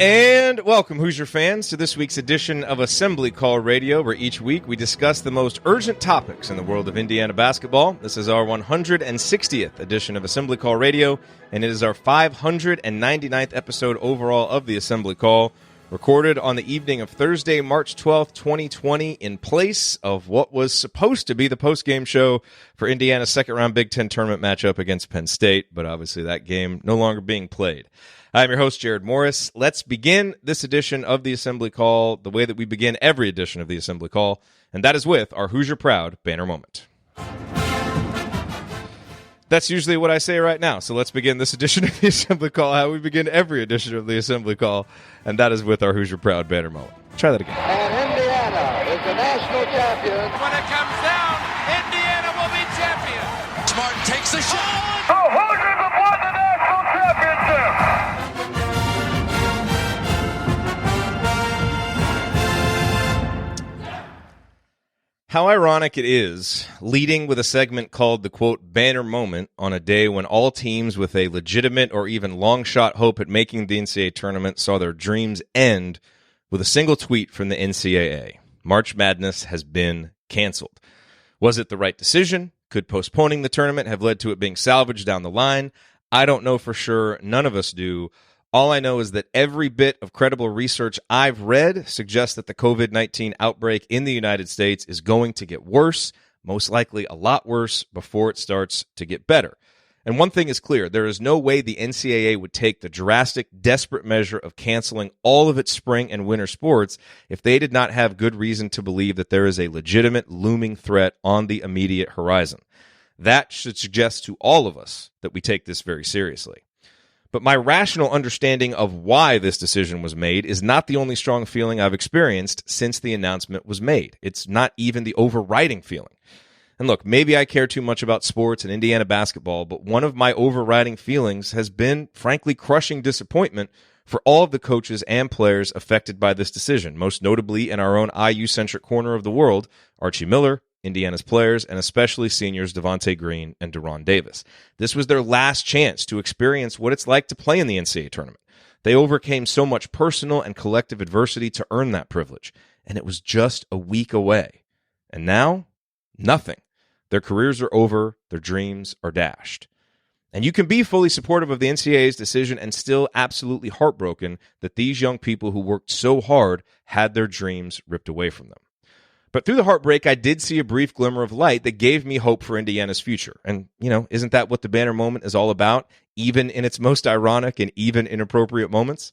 And welcome, Hoosier fans, to this week's edition of Assembly Call Radio, where each week we discuss the most urgent topics in the world of Indiana basketball. This is our 160th edition of Assembly Call Radio, and it is our 599th episode overall of the Assembly Call, recorded on the evening of Thursday, March 12th, 2020, in place of what was supposed to be the post-game show for Indiana's second-round Big Ten tournament matchup against Penn State, but obviously that game no longer being played. I'm your host, Jerod Morris. Let's begin this edition of the Assembly Call the way that we begin every edition of the Assembly Call, and that is with our Hoosier Proud banner moment. That's usually what I say right now, so let's begin this edition of the Assembly Call how we begin every edition of the Assembly Call, and that is with our Hoosier Proud banner moment. Try that again. And Indiana is the national champion. When it comes down, Indiana will be champion. Smart takes the shot. The Hoosiers have won the national championship. How ironic it is, leading with a segment called the, quote, banner moment on a day when all teams with a legitimate or even long-shot hope at making the NCAA tournament saw their dreams end with a single tweet from the NCAA. March Madness has been canceled. Was it the right decision? Could postponing the tournament have led to it being salvaged down the line? I don't know for sure. None of us do. All I know is that every bit of credible research I've read suggests that the COVID-19 outbreak in the United States is going to get worse, most likely a lot worse, before it starts to get better. And one thing is clear, there is no way the NCAA would take the drastic, desperate measure of canceling all of its spring and winter sports if they did not have good reason to believe that there is a legitimate looming threat on the immediate horizon. That should suggest to all of us that we take this very seriously. But my rational understanding of why this decision was made is not the only strong feeling I've experienced since the announcement was made. It's not even the overriding feeling. And look, maybe I care too much about sports and Indiana basketball, but one of my overriding feelings has been, frankly, crushing disappointment for all of the coaches and players affected by this decision, most notably in our own IU-centric corner of the world, Archie Miller, Indiana's players, and especially seniors Devonte Green and De'Ron Davis. This was their last chance to experience what it's like to play in the NCAA tournament. They overcame so much personal and collective adversity to earn that privilege, and it was just a week away. And now, nothing. Their careers are over, their dreams are dashed. And you can be fully supportive of the NCAA's decision and still absolutely heartbroken that these young people who worked so hard had their dreams ripped away from them. But through the heartbreak, I did see a brief glimmer of light that gave me hope for Indiana's future. And, isn't that what the banner moment is all about, even in its most ironic and even inappropriate moments?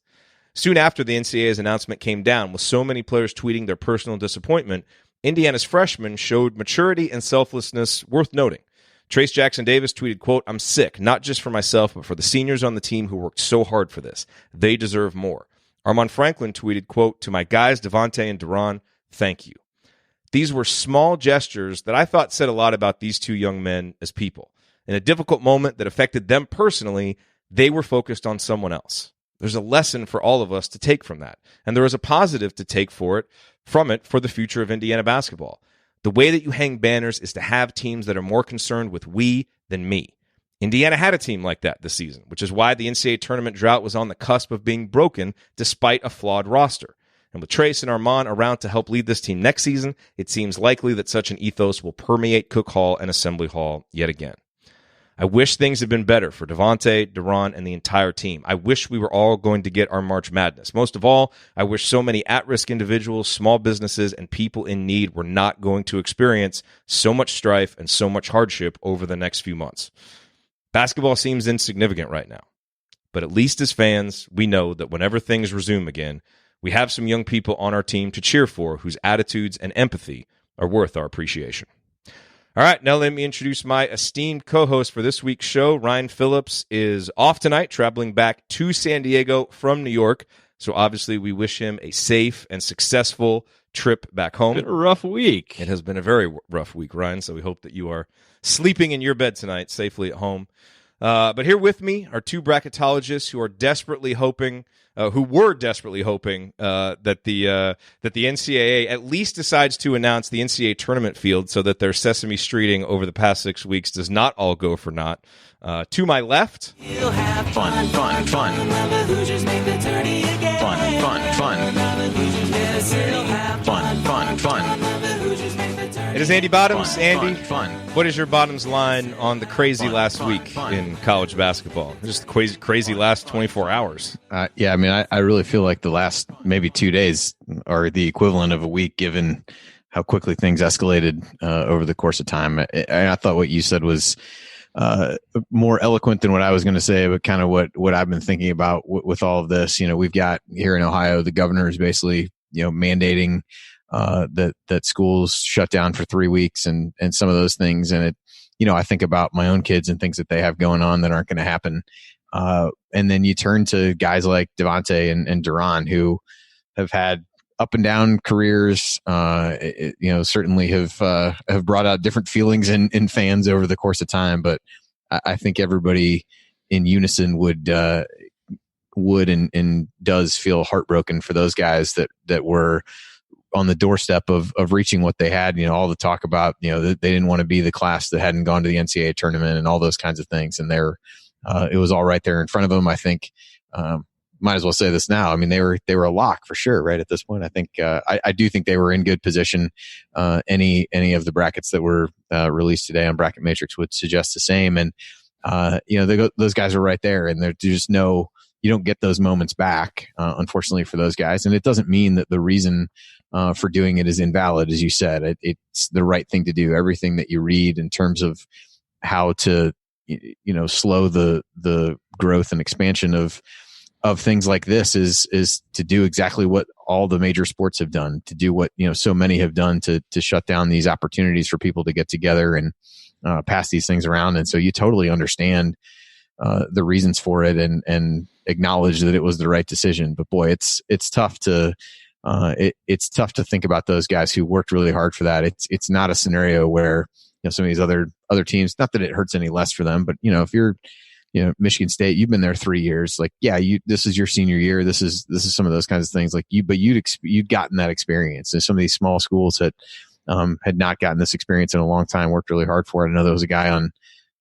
Soon after the NCAA's announcement came down, with so many players tweeting their personal disappointment, Indiana's freshmen showed maturity and selflessness worth noting. Trace Jackson Davis tweeted, quote, "I'm sick, not just for myself, but for the seniors on the team who worked so hard for this. They deserve more." Armand Franklin tweeted, quote, "To my guys, Devonte and De'Ron, thank you." These were small gestures that I thought said a lot about these two young men as people. In a difficult moment that affected them personally, they were focused on someone else. There's a lesson for all of us to take from that, and there is a positive to take from it for the future of Indiana basketball. The way that you hang banners is to have teams that are more concerned with we than me. Indiana had a team like that this season, which is why the NCAA tournament drought was on the cusp of being broken despite a flawed roster. And with Trace and Armand around to help lead this team next season, it seems likely that such an ethos will permeate Cook Hall and Assembly Hall yet again. I wish things had been better for Devonte, De'Ron, and the entire team. I wish we were all going to get our March Madness. Most of all, I wish so many at-risk individuals, small businesses, and people in need were not going to experience so much strife and so much hardship over the next few months. Basketball seems insignificant right now. But at least as fans, we know that whenever things resume again, we have some young people on our team to cheer for whose attitudes and empathy are worth our appreciation. All right, now let me introduce my esteemed co-host for this week's show. Ryan Phillips is off tonight, traveling back to San Diego from New York. So obviously we wish him a safe and successful trip back home. It's been a rough week. It has been a very rough week, Ryan, so we hope that you are sleeping in your bed tonight safely at home. But here with me are two bracketologists who are desperately hoping who were desperately hoping that the NCAA at least decides to announce the NCAA tournament field so that their Sesame Streeting over the past 6 weeks does not all go for naught. To my left, You'll have fun. The Hoosiers make the tourney again. Fun. it is Andy Bottoms. Andy, what is your Bottoms line on the crazy last week in college basketball? Just the crazy last 24 hours. Yeah, I mean, I really feel like the last maybe 2 days are the equivalent of a week, given how quickly things escalated over the course of time. I thought what you said was more eloquent than what I was going to say, but kind of what I've been thinking about with all of this. You know, we've got here in Ohio, the governor is basically, mandating that schools shut down for 3 weeks and some of those things. And I think about my own kids and things that they have going on that aren't going to happen. And then you turn to guys like Devonte and De'Ron, who have had up and down careers, certainly have brought out different feelings in fans over the course of time. But I think everybody in unison would and does feel heartbroken for those guys that were on the doorstep of reaching what they had. All the talk about, that they didn't want to be the class that hadn't gone to the NCAA tournament and all those kinds of things. And it was all right there in front of them. I think, might as well say this now. I mean, they were a lock for sure, right at this point. I think I do think they were in good position. Any of the brackets that were released today on Bracket Matrix would suggest the same. And those guys are right there, and there's just you don't get those moments back, unfortunately for those guys. And it doesn't mean that the reason for doing it is invalid, as you said. It's the right thing to do. Everything that you read in terms of how to slow the growth and expansion of things like this is to do exactly what all the major sports have done, to do what so many have done to shut down these opportunities for people to get together and pass these things around. And so you totally understand the reasons for it and acknowledge that it was the right decision. But boy, it's tough to it's tough to think about those guys who worked really hard for that. It's not a scenario where some of these other teams, not that it hurts any less for them, but if you're Michigan State, you've been there 3 years. Like, yeah, this is your senior year. This is some of those kinds of things. Like but you'd gotten that experience. And some of these small schools that had not gotten this experience in a long time worked really hard for it. I know there was a guy on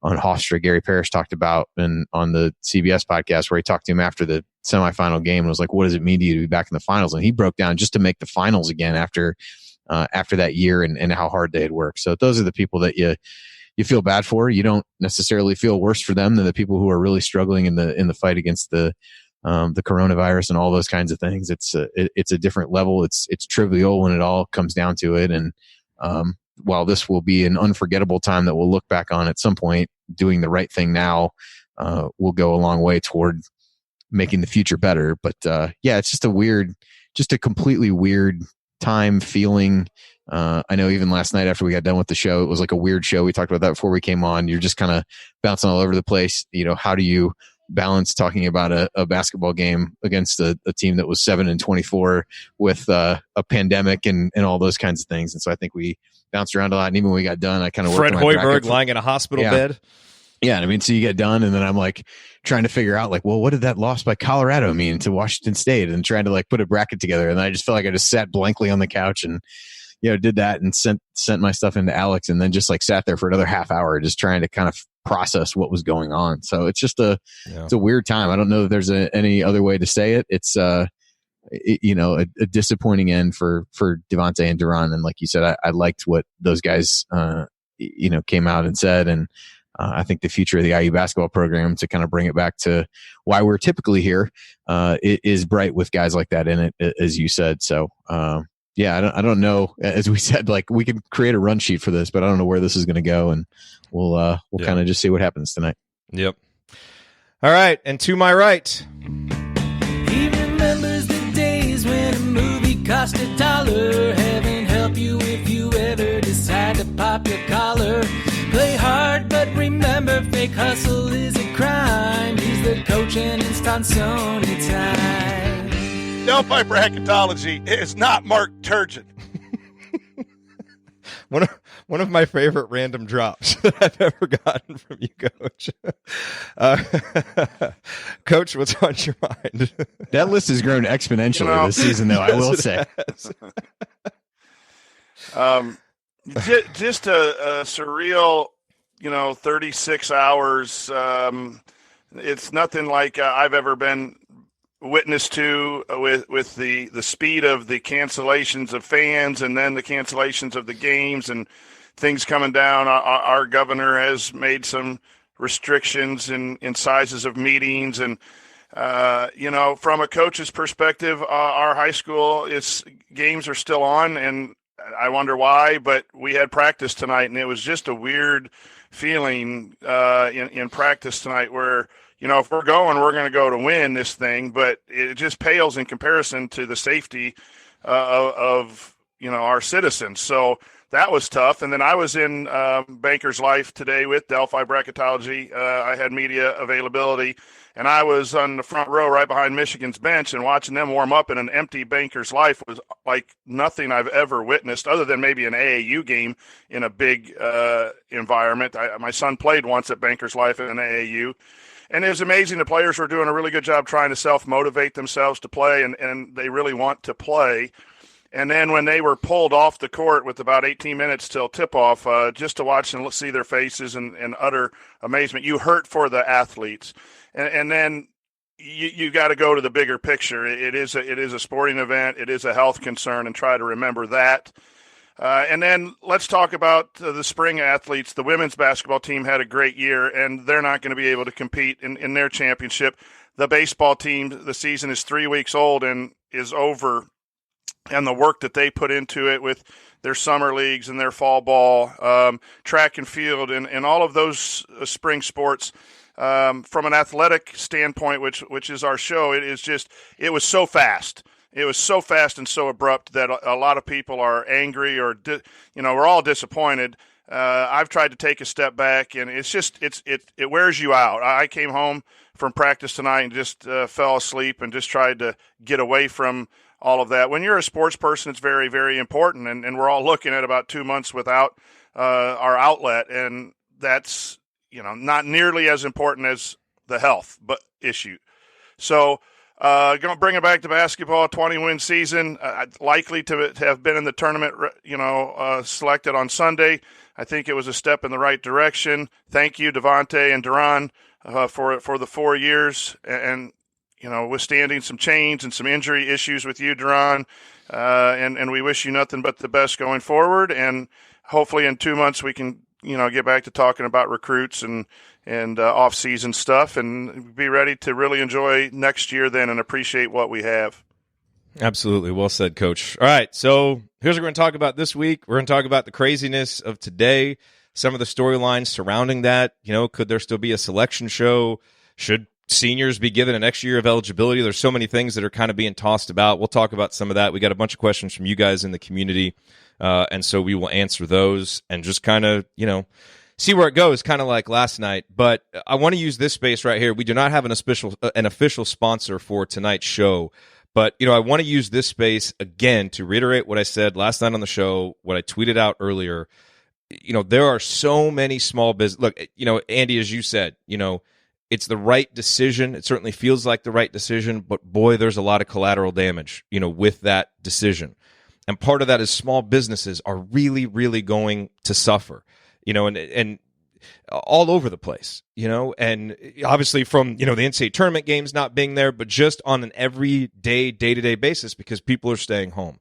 Hofstra, Gary Parrish, talked about on the CBS podcast where he talked to him after the semifinal game and was like, "What does it mean to you to be back in the finals?" And he broke down just to make the finals again after that year and how hard they had worked. So those are the people that you feel bad for. You don't necessarily feel worse for them than the people who are really struggling in the fight against the coronavirus and all those kinds of things. It's a different level. It's trivial when it all comes down to it. And while this will be an unforgettable time that we'll look back on at some point, doing the right thing now will go a long way toward making the future better. But it's just a completely weird time feeling. I know even last night after we got done with the show, it was like a weird show. We talked about that before we came on. You're just kind of bouncing all over the place. How do you balance talking about a basketball game against a team that was 7-24 with a pandemic and all those kinds of things? And so I think we bounced around a lot. And even when we got done, I kind of Fred Hoiberg lying in a hospital bed. Yeah. I mean, so you get done and then I'm like trying to figure out like, well, what did that loss by Colorado mean to Washington State, and trying to like put a bracket together. And I just felt like I just sat blankly on the couch and, did that and sent my stuff into Alex, and then just like sat there for another half hour, just trying to kind of process what was going on. So it's just it's a weird time. I don't know if there's any other way to say it. It's, a disappointing end for Devonte and De'Ron. And like you said, I liked what those guys, came out and said. And I think the future of the IU basketball program, to kind of bring it back to why we're typically here, it is bright with guys like that in it, as you said. So, I don't know. As we said, like we can create a run sheet for this, but I don't know where this is going to go, and we'll kind of just see what happens tonight. Yep. All right, and to my right, he remembers the days when a movie cost $1. Heaven help you if you ever decide to pop your collar. Play hard, but remember, fake hustle is a crime. He's the coach and it's Tonsoni time. Delphi bracketology is not Mark Turgeon. one one of my favorite random drops that I've ever gotten from you, Coach. Coach, what's on your mind? That list has grown exponentially this season, though, I will say. Just a surreal, 36 hours. It's nothing like I've ever been witness to with the speed of the cancellations of fans and then the cancellations of the games and things coming down. Our governor has made some restrictions in sizes of meetings. And, from a coach's perspective, our high school games are still on, and I wonder why, but we had practice tonight, and it was just a weird feeling in practice tonight where, if we're going to go to win this thing, but it just pales in comparison to the safety of our citizens. So that was tough. And then I was in Banker's Life today with Delphi Bracketology. I had media availability, and I was on the front row right behind Michigan's bench, and watching them warm up in an empty Banker's Life was like nothing I've ever witnessed, other than maybe an AAU game in a big environment. My son played once at Banker's Life in an AAU. And it was amazing. The players were doing a really good job trying to self-motivate themselves to play, and they really want to play. And then when they were pulled off the court with about 18 minutes till tip-off, just to watch and see their faces and utter amazement, you hurt for the athletes. And then you got to go to the bigger picture. It is a sporting event. It is a health concern, and try to remember that. And then let's talk about the spring athletes. The women's basketball team had a great year, and they're not going to be able to compete in their championship. The baseball team, the season is 3 weeks old and is over, and the work that they put into it with their summer leagues and their fall ball, track and field, and all of those spring sports. From an athletic standpoint, which is our show, it was so fast. It was so fast and so abrupt that a lot of people are angry or, we're all disappointed. I've tried to take a step back, and it wears you out. I came home from practice tonight and just fell asleep and just tried to get away from all of that. When you're a sports person, it's very, very important, and we're all looking at about 2 months without our outlet, and that's, not nearly as important as the health issue. So, going to bring it back to basketball, 20-win season, likely to have been in the tournament, selected on Sunday. I think it was a step in the right direction. Thank you, Devonte and De'Ron, for the 4 years and withstanding some change and some injury issues with you, De'Ron. And we wish you nothing but the best going forward. And hopefully in 2 months we can, get back to talking about recruits and off-season stuff, and be ready to really enjoy next year then and appreciate what we have. Absolutely. Well said, Coach. All right, so here's what we're going to talk about this week. We're going to talk about the craziness of today, some of the storylines surrounding that. Could there still be a selection show? Should seniors be given an extra year of eligibility? There's so many things that are kind of being tossed about. We'll talk about some of that. We got a bunch of questions from you guys in the community, and so we will answer those and just kind of, see where it goes, kind of like last night. But I want to use this space right here. We do not have an official sponsor for tonight's show, but I want to use this space again to reiterate what I said last night on the show, what I tweeted out earlier. There are so many small business. Look, Andy, as you said, it's the right decision. It certainly feels like the right decision, but boy, there's a lot of collateral damage, with that decision. And part of that is small businesses are really, really going to suffer, and all over the place, and obviously from, the NCAA tournament games not being there, but just on an everyday, day-to-day basis because people are staying home.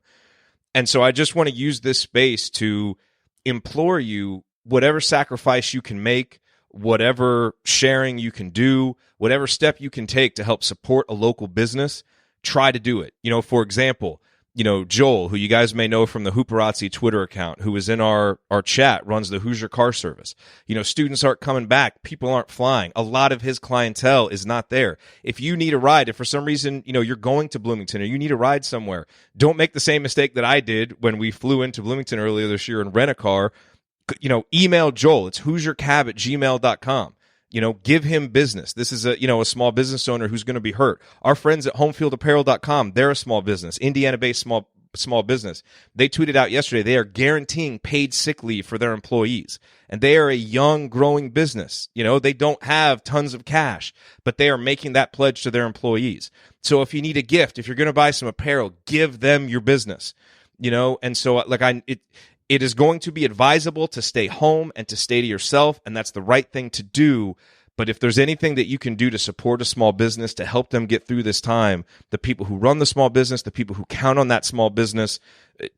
And so I just want to use this space to implore you, whatever sacrifice you can make, whatever sharing you can do, whatever step you can take to help support a local business, try to do it. For example, Joel, who you guys may know from the Hooperazzi Twitter account, who is in our chat, runs the Hoosier car service. Students aren't coming back. People aren't flying. A lot of his clientele is not there. If you need a ride, if for some reason, you're going to Bloomington or you need a ride somewhere, don't make the same mistake that I did when we flew into Bloomington earlier this year and rent a car. Email Joel. It's HoosierCab@gmail.com. Give him business. This is a small business owner who's going to be hurt. Our friends at HomefieldApparel.com, they're a small business, Indiana-based small small business. They tweeted out yesterday they are guaranteeing paid sick leave for their employees. And they are a young, growing business. They don't have tons of cash, but they are making that pledge to their employees. So if you need a gift, if you're going to buy some apparel, give them your business. And so it is going to be advisable to stay home and to stay to yourself, and that's the right thing to do. But if there's anything that you can do to support a small business, to help them get through this time, the people who run the small business, the people who count on that small business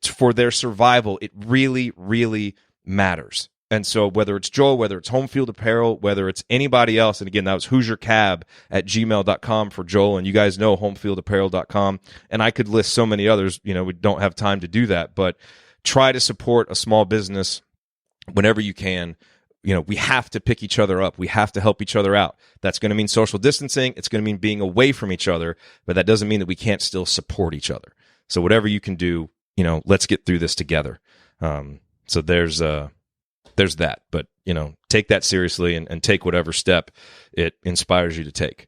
for their survival, it really, really matters. And so whether it's Joel, whether it's Home Field Apparel, whether it's anybody else, and again, that was HoosierCab@gmail.com for Joel, and you guys know homefieldapparel.com, and I could list so many others. We don't have time to do that, but try to support a small business whenever you can. We have to pick each other up. We have to help each other out. That's going to mean social distancing. It's going to mean being away from each other, but that doesn't mean that we can't still support each other. So whatever you can do, let's get through this together. So there's that, but take that seriously and take whatever step it inspires you to take.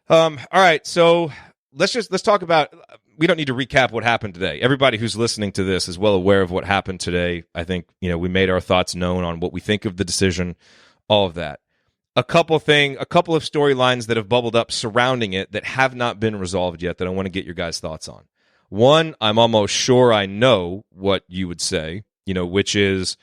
All right. So let's talk about, we don't need to recap what happened today. Everybody who's listening to this is well aware of what happened today. I think, we made our thoughts known on what we think of the decision, all of that. A couple of storylines that have bubbled up surrounding it that have not been resolved yet that I want to get your guys' thoughts on. One, I'm almost sure I know what you would say, which is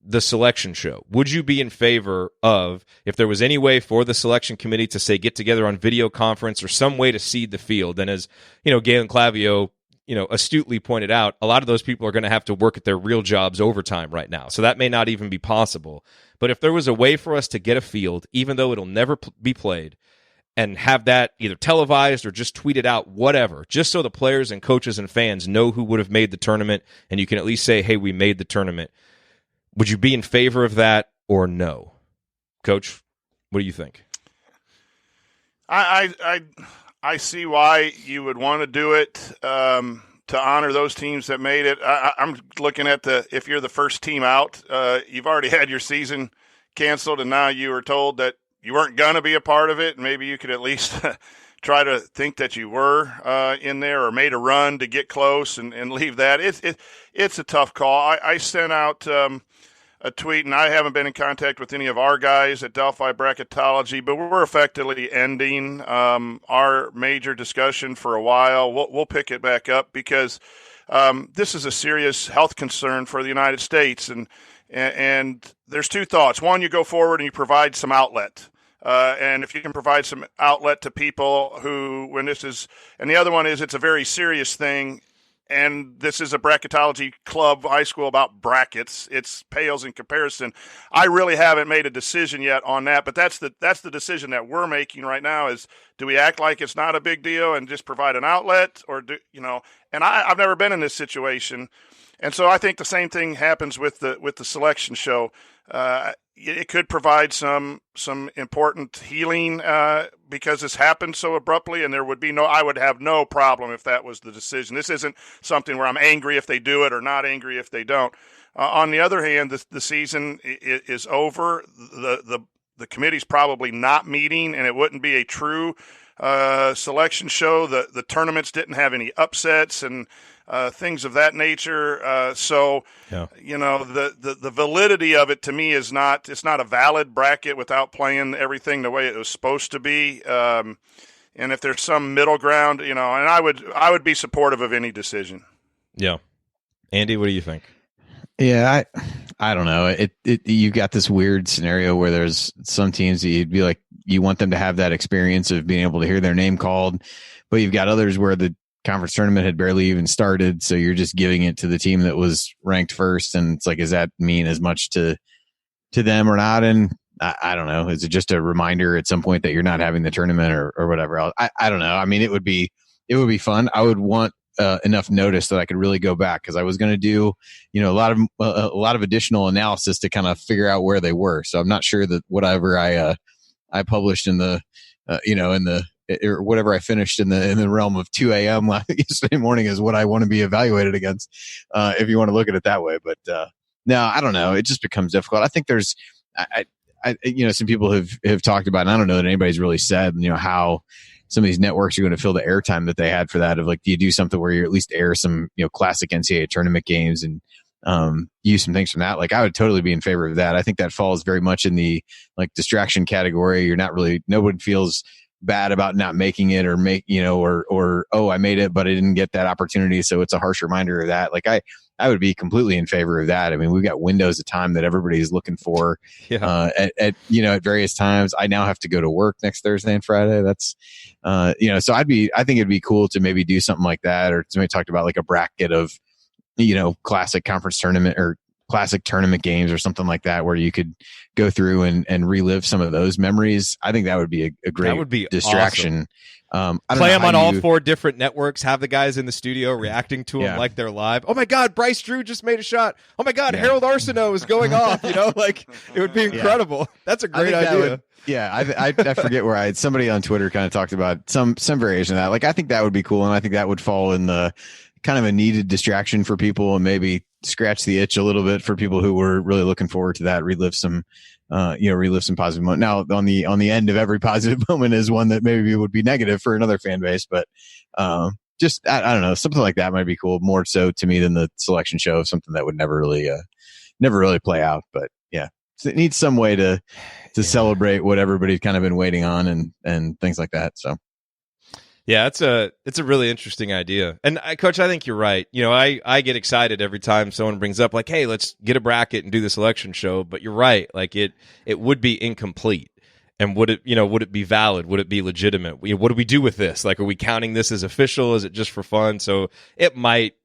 the selection show. Would you be in favor of, if there was any way for the selection committee to say get together on video conference or some way to seed the field? And as Galen Clavio astutely pointed out, a lot of those people are going to have to work at their real jobs overtime right now, so that may not even be possible. But if there was a way for us to get a field, even though it'll never be played, and have that either televised or just tweeted out, whatever, just so the players and coaches and fans know who would have made the tournament, and you can at least say, hey, we made the tournament. Would you be in favor of that or no? Coach, what do you think? I see why you would want to do it to honor those teams that made it. I'm looking at if you're the first team out, you've already had your season canceled, and now you were told that you weren't going to be a part of it. Maybe you could at least try to think that you were in there or made a run to get close and leave that. It's a tough call. I sent out a tweet, and I haven't been in contact with any of our guys at Delphi Bracketology, but we're effectively ending our major discussion for a while. We'll pick it back up because this is a serious health concern for the United States, and there's two thoughts. One, you go forward and you provide some outlet. And if you can provide some outlet to people and the other one is it's a very serious thing. And this is a bracketology club, high school, about brackets. It pales in comparison. I really haven't made a decision yet on that, but that's the decision that we're making right now is, do we act like it's not a big deal and just provide an outlet, or and I've never been in this situation. And so I think the same thing happens with the selection show. It could provide some important healing because this happened so abruptly, and I would have no problem if that was the decision. This isn't something where I'm angry if they do it or not angry if they don't. On the other hand, the season is over. The committee's probably not meeting, and it wouldn't be a true selection show. The tournaments didn't have any upsets and things of that nature. The validity of it to me it's not a valid bracket without playing everything the way it was supposed to be. And if there's some middle ground, and I would be supportive of any decision. Yeah. Andy, what do you think? Yeah, I don't know. You got this weird scenario where there's some teams that you'd be like, you want them to have that experience of being able to hear their name called, but you've got others where the conference tournament had barely even started, so you're just giving it to the team that was ranked first, and it's like, does that mean as much to them or not? And I don't know. Is it just a reminder at some point that you're not having the tournament or whatever else? I don't know. I mean, it would be fun. I would want enough notice that I could really go back, because I was going to do a lot of additional analysis to kind of figure out where they were. So I'm not sure that whatever I published in the or whatever I finished in the realm of 2 a.m. yesterday morning is what I want to be evaluated against, if you want to look at it that way. But no, I don't know. It just becomes difficult. I think there's, some people have talked about, and I don't know that anybody's really said, how some of these networks are going to fill the airtime that they had for that. Of like, do you do something where you at least air some, classic NCAA tournament games and use some things from that? Like, I would totally be in favor of that. I think that falls very much in the like distraction category. No one feels bad about not making it or oh, I made it, but I didn't get that opportunity. So it's a harsh reminder of that. Like I would be completely in favor of that. I mean, we've got windows of time that everybody's looking for at various times. I now have to go to work next Thursday and Friday. That's, so I think it'd be cool to maybe do something like that. Or somebody talked about like a bracket of, classic conference tournament or classic tournament games or something like that, where you could go through and relive some of those memories. I think that would be a great distraction. Awesome. Play them on all 4 different networks. Have the guys in the studio reacting to them like they're live. Oh my God, Bryce Drew just made a shot. Oh my God, Harold Arsenault is going off. Like it would be incredible. Yeah. That's a great idea. I forget where somebody on Twitter kind of talked about some variation of that. Like, I think that would be cool, and I think that would fall in the kind of a needed distraction for people, and maybe scratch the itch a little bit for people who were really looking forward to that. Relive some positive moment. Now, on the end of every positive moment is one that maybe would be negative for another fan base, but just I don't know, something like that might be cool. More so to me than the selection show, something that would never really play out. But yeah, so it needs some way to celebrate what everybody's kind of been waiting on and things like that. So. Yeah, it's a really interesting idea. And Coach, I think you're right. I get excited every time someone brings up like, hey, let's get a bracket and do the selection show. But you're right. Like it would be incomplete. And would it be valid? Would it be legitimate? What do we do with this? Like, are we counting this as official? Is it just for fun? So it might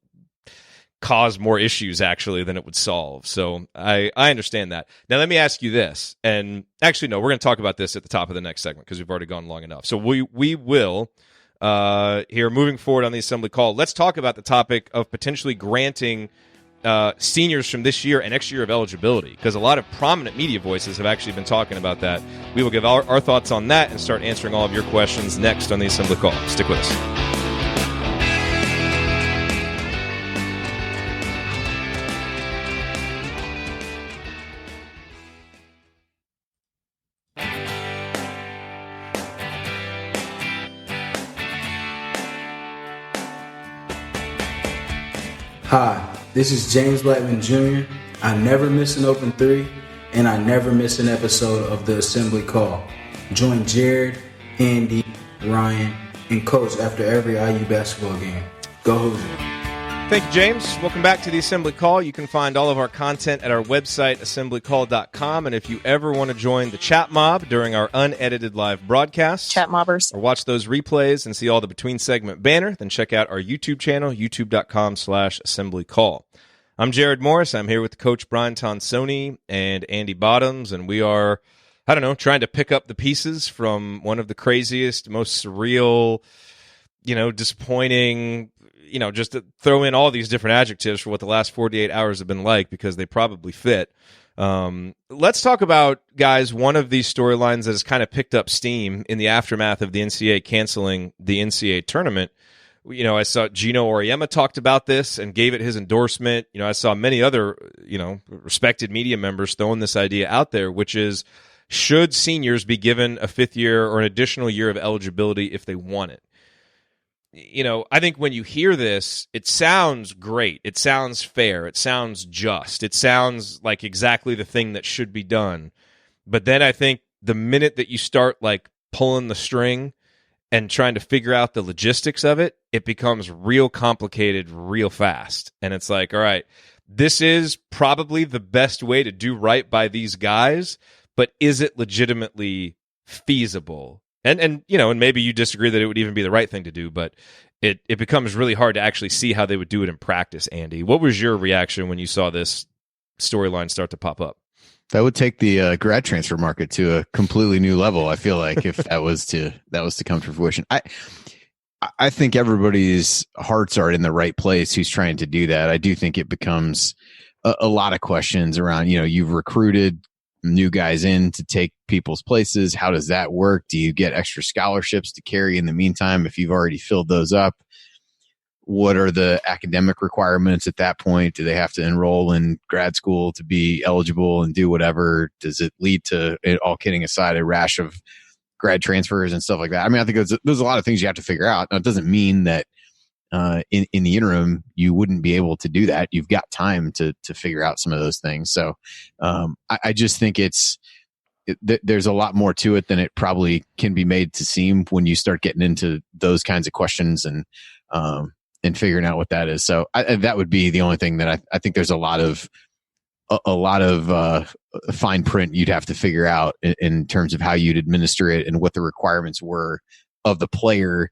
cause more issues actually than it would solve. So I understand that. Now let me ask you this. And actually, no, we're going to talk about this at the top of the next segment because we've already gone long enough. So we will. Here, moving forward on the assembly call, let's talk about the topic of potentially granting seniors from this year an extra year of eligibility, because a lot of prominent media voices have actually been talking about that. We will give our thoughts on that and start answering all of your questions next on the assembly call. Stick with us. Hi, this is James Blackman Jr. I never miss an open 3, and I never miss an episode of the Assembly Call. Join Jerod, Andy, Ryan, and Coach after every IU basketball game. Go Hoosiers. Thank you, James. Welcome back to the Assembly Call. You can find all of our content at our website, assemblycall.com. And if you ever want to join the chat mob during our unedited live broadcasts, chat mobbers, or watch those replays and see all the between segment banner, then check out our YouTube channel, youtube.com/assemblycall. I'm Jerod Morris. I'm here with Coach Brian Tonsoni and Andy Bottoms, and we are, trying to pick up the pieces from one of the craziest, most surreal, disappointing, just to throw in all these different adjectives for what the last 48 hours have been like, because they probably fit. Let's talk about, guys, one of these storylines that has kind of picked up steam in the aftermath of the NCAA canceling the NCAA tournament. I saw Gino Auriemma talked about this and gave it his endorsement. I saw many other, respected media members throwing this idea out there, which is, should seniors be given a 5th year or an additional year of eligibility if they want it? I think when you hear this, it sounds great. It sounds fair. It sounds just. It sounds like exactly the thing that should be done. But then I think the minute that you start like pulling the string and trying to figure out the logistics of it, it becomes real complicated real fast. And it's like, all right, this is probably the best way to do right by these guys, but is it legitimately feasible? And maybe you disagree that it would even be the right thing to do, but it becomes really hard to actually see how they would do it in practice, Andy. What was your reaction when you saw this storyline start to pop up? That would take the grad transfer market to a completely new level, I feel like, if that was to come to fruition. I think everybody's hearts are in the right place who's trying to do that. I do think it becomes a lot of questions around, you've recruited new guys in to take people's places. How does that work? Do you get extra scholarships to carry in the meantime if you've already filled those up? What are the academic requirements at that point? Do they have to enroll in grad school to be eligible and do whatever? Does it lead to, all kidding aside, a rash of grad transfers and stuff like that. I mean, I think there's a lot of things you have to figure out. Now, it doesn't mean that in the interim you wouldn't be able to do that. You've got time to figure out some of those things. So I just think there's a lot more to it than it probably can be made to seem when you start getting into those kinds of questions and figuring out what that is. So that would be the only thing that I think there's a lot of fine print you'd have to figure out in terms of how you'd administer it and what the requirements were of the player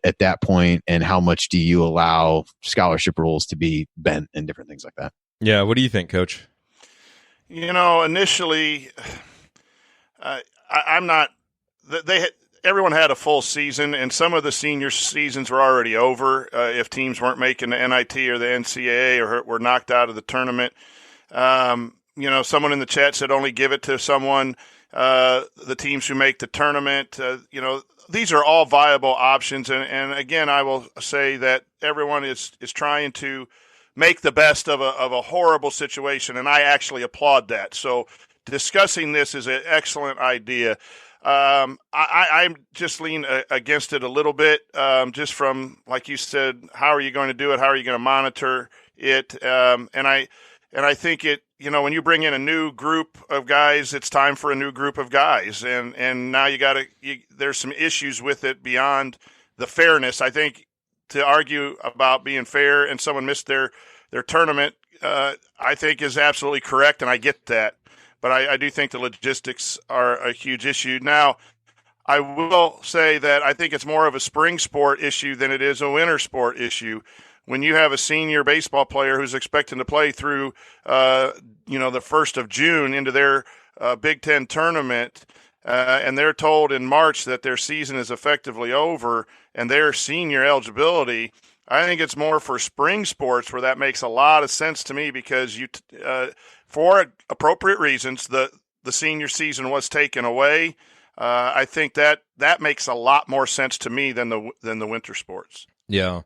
at that point, and how much do you allow scholarship rules to be bent and different things like that. Yeah. What do you think, Coach? Initially, I'm not. Everyone had a full season, and some of the senior seasons were already over if teams weren't making the NIT or the NCAA or were knocked out of the tournament. Someone in the chat said only give it to someone, the teams who make the tournament. These are all viable options. And again, I will say that everyone is trying to make the best of a horrible situation, and I actually applaud that. So discussing this is an excellent idea. I'm just lean against it a little bit, just from, like you said, how are you going to do it? How are you going to monitor it? And I think when you bring in a new group of guys, it's time for a new group of guys. And now there's some issues with it beyond the fairness. I think to argue about being fair and someone missed their tournament, I think is absolutely correct. And I get that. But I do think the logistics are a huge issue. Now, I will say that I think it's more of a spring sport issue than it is a winter sport issue. When you have a senior baseball player who's expecting to play through, the 1st of June into their Big Ten tournament, and they're told in March that their season is effectively over and their senior eligibility, I think it's more for spring sports where that makes a lot of sense to me, because for appropriate reasons, the senior season was taken away. I think that makes a lot more sense to me than the winter sports. Yeah.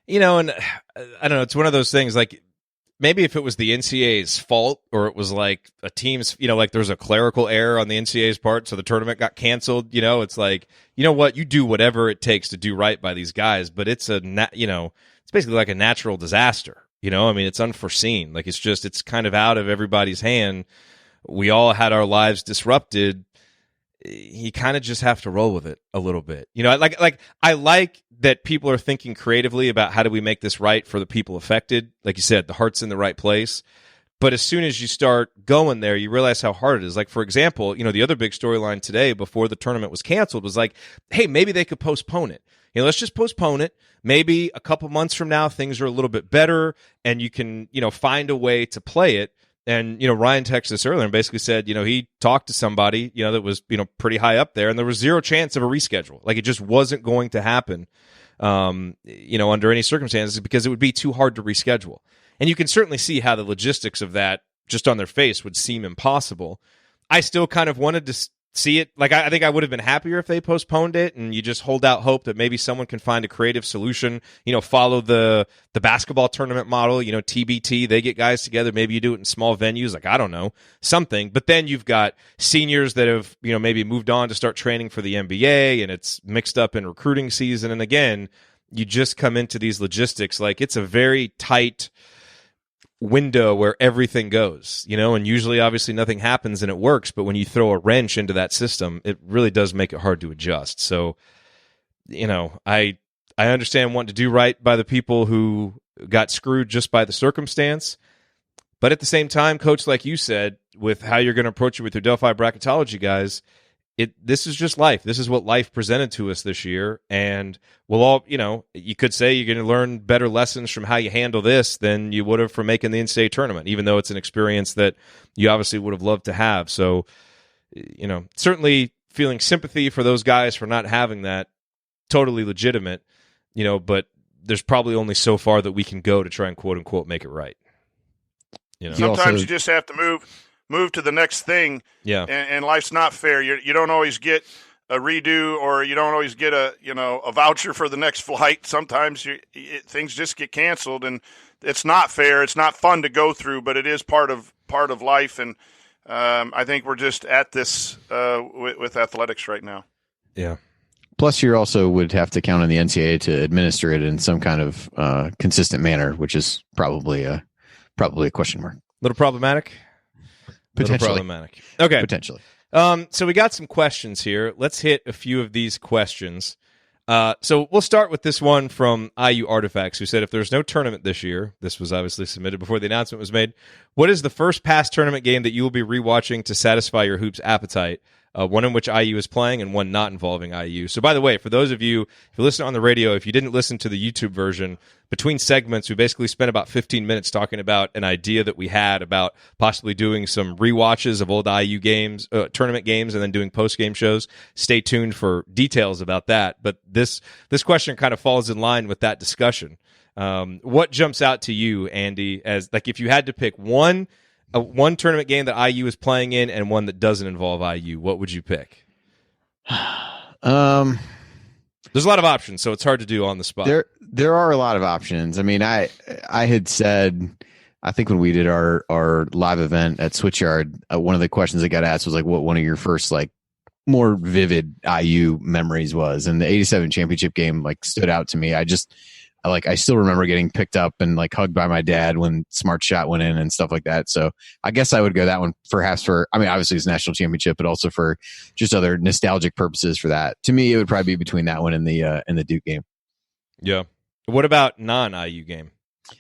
And I don't know, it's one of those things, like, maybe if it was the NCAA's fault, or it was like a team's, like there was a clerical error on the NCAA's part, so the tournament got canceled, it's like, what, you do whatever it takes to do right by these guys, but it's it's basically like a natural disaster, I mean, it's unforeseen. Like, it's kind of out of everybody's hand. We all had our lives disrupted. You kind of just have to roll with it a little bit. I like that people are thinking creatively about how do we make this right for the people affected. Like you said, the heart's in the right place. But as soon as you start going there, you realize how hard it is. Like, for example, the other big storyline today before the tournament was canceled was like, hey, maybe they could postpone it. Let's just postpone it. Maybe a couple months from now, things are a little bit better and you can, find a way to play it. And, Ryan texted us earlier and basically said, he talked to somebody, that was, pretty high up there, and there was zero chance of a reschedule. Like, it just wasn't going to happen, under any circumstances, because it would be too hard to reschedule. And you can certainly see how the logistics of that just on their face would seem impossible. I still kind of wanted to see it. Like, I think I would have been happier if they postponed it, and you just hold out hope that maybe someone can find a creative solution, follow the basketball tournament model, TBT, they get guys together, maybe you do it in small venues, like, I don't know, something. But then you've got seniors that have, maybe moved on to start training for the NBA, and it's mixed up in recruiting season. And again, you just come into these logistics, like, it's a very tight window where everything goes, and usually obviously nothing happens and it works, but when you throw a wrench into that system, it really does make it hard to adjust. So, I understand wanting to do right by the people who got screwed just by the circumstance, but at the same time, Coach, like you said, with how you're going to approach it with your Delphi bracketology guys, this is just life. This is what life presented to us this year. And we'll all, you could say you're going to learn better lessons from how you handle this than you would have from making the NCAA tournament, even though it's an experience that you obviously would have loved to have. So, certainly feeling sympathy for those guys for not having that, totally legitimate, but there's probably only so far that we can go to try and quote unquote make it right. Sometimes you just have to move to the next thing. Yeah. And life's not fair. You don't always get a redo, or you don't always get a voucher for the next flight. Sometimes things just get canceled, and it's not fair. It's not fun to go through, but it is part of life. And I think we're just at this with athletics right now. Yeah. Plus, you also would have to count on the NCAA to administer it in some kind of consistent manner, which is probably a question mark. Little problematic? Potentially. Little problematic. Okay. Potentially. So we got some questions here. Let's hit a few of these questions. So we'll start with this one from IU Artifacts, who said, if there's no tournament this year, this was obviously submitted before the announcement was made, what is the first past tournament game that you will be rewatching to satisfy your hoops appetite? One in which IU is playing and one not involving IU. So by the way, for those of you who listen on the radio, if you didn't listen to the YouTube version, between segments, we basically spent about 15 minutes talking about an idea that we had about possibly doing some rewatches of old IU games, tournament games, and then doing post-game shows. Stay tuned for details about that. But this question kind of falls in line with that discussion. What jumps out to you, Andy, as like if you had to pick one tournament game that IU is playing in and one that doesn't involve IU, what would you pick? There's a lot of options, so it's hard to do on the spot. There are a lot of options. I mean, I had said, I think when we did our live event at Switchyard, one of the questions that got asked was like, what one of your first like more vivid IU memories was, and the '87 championship game like stood out to me. I still remember getting picked up and like hugged by my dad when Smart Shot went in and stuff like that. So I guess I would go that one perhaps for, I mean, obviously it's national championship, but also for just other nostalgic purposes for that. To me, it would probably be between that one and the Duke game. Yeah. What about non-IU game?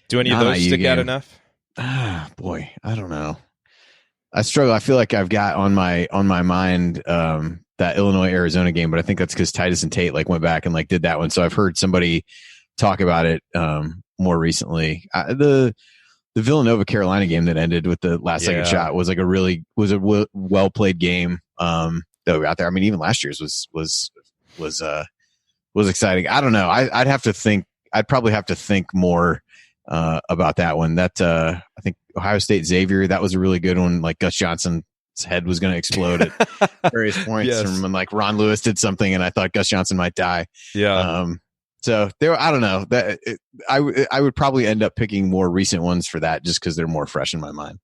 Do any of those stick out enough? Boy, I don't know. I struggle. I feel like I've got on my mind that Illinois-Arizona game, but I think that's because Titus and Tate like went back and like did that one. So I've heard somebody talk about it more recently. The Villanova Carolina game that ended with the last second shot was like a well played game that we got there. I mean, even last year's was exciting. I don't know. I'd have to think. I'd probably have to think more about that one. That I think Ohio State Xavier, that was a really good one. Like Gus Johnson's head was going to explode at various points. Yes. From when like Ron Lewis did something and I thought Gus Johnson might die. Yeah. So there, I don't know. I would probably end up picking more recent ones for that, just because they're more fresh in my mind.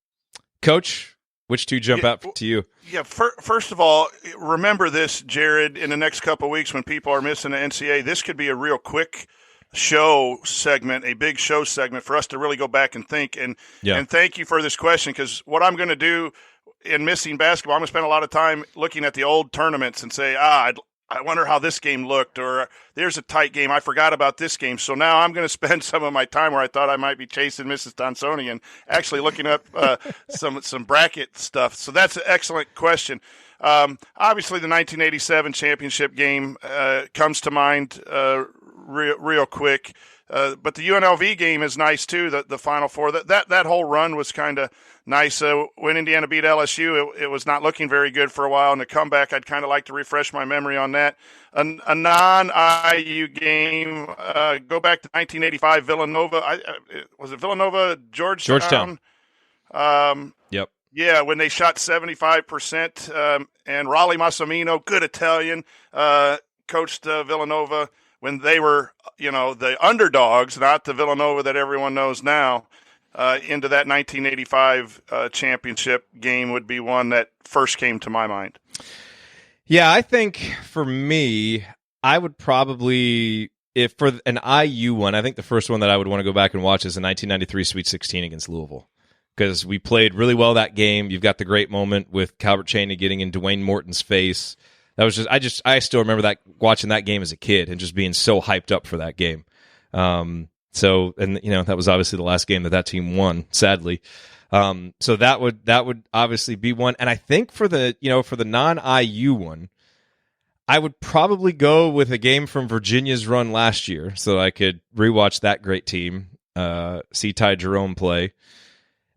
Coach, which two jump out to you? Yeah, first of all, remember this, Jerod. In the next couple of weeks, when people are missing the NCAA, this could be a real quick show segment, a big show segment for us to really go back and think. And thank you for this question, because what I'm going to do in missing basketball, I'm going to spend a lot of time looking at the old tournaments and say, I wonder how this game looked, or there's a tight game. I forgot about this game. So now I'm going to spend some of my time where I thought I might be chasing Mrs. Tonsoni and actually looking up some bracket stuff. So that's an excellent question. Obviously, the 1987 championship game comes to mind real quick. But the UNLV game is nice too. The Final Four, that whole run was kind of nice. When Indiana beat LSU, it was not looking very good for a while. And the comeback, I'd kind of like to refresh my memory on that. A non-IU game, go back to 1985 Villanova. Was it Villanova, Georgetown? Yep. Yeah, when they shot 75%, and Raleigh Massimino, good Italian, coached Villanova when they were, the underdogs, not the Villanova that everyone knows now, into that 1985 championship game would be one that first came to my mind. Yeah, I think for me, I would probably, if for an IU one, I think the first one that I would want to go back and watch is the 1993 Sweet 16 against Louisville, because we played really well that game. You've got the great moment with Calvert Cheney getting in Dwayne Morton's face. That was I still remember watching that game as a kid and just being so hyped up for that game. That was obviously the last game that team won, sadly. So that would obviously be one. And I think for the non-IU one, I would probably go with a game from Virginia's run last year, so I could rewatch that great team, see Ty Jerome play.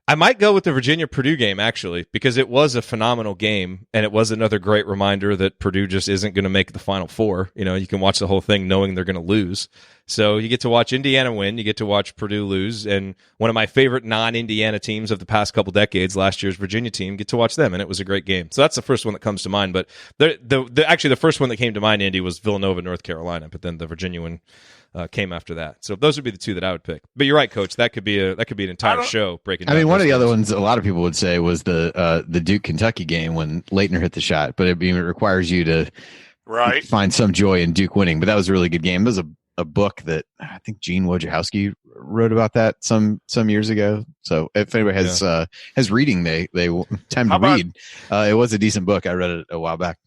I might go with the Virginia-Purdue game, actually, because it was a phenomenal game, and it was another great reminder that Purdue just isn't going to make the Final Four. You can watch the whole thing knowing they're going to lose. So you get to watch Indiana win, you get to watch Purdue lose, and one of my favorite non-Indiana teams of the past couple decades, last year's Virginia team, get to watch them, and it was a great game. So that's the first one that comes to mind. But actually the first one that came to mind, Andy, was Villanova, North Carolina, but then the Virginia one came after that. So those would be the two that I would pick. But you're right, Coach. That could be an entire show breaking down. I mean, one of the other ones a lot of people would say was the Duke Kentucky game when Leitner hit the shot, but it requires you to find some joy in Duke winning. But that was a really good game. It was a book that I think Gene Wojciechowski wrote about that some years ago. So if anybody has reading, they time to read. It was a decent book. I read it a while back.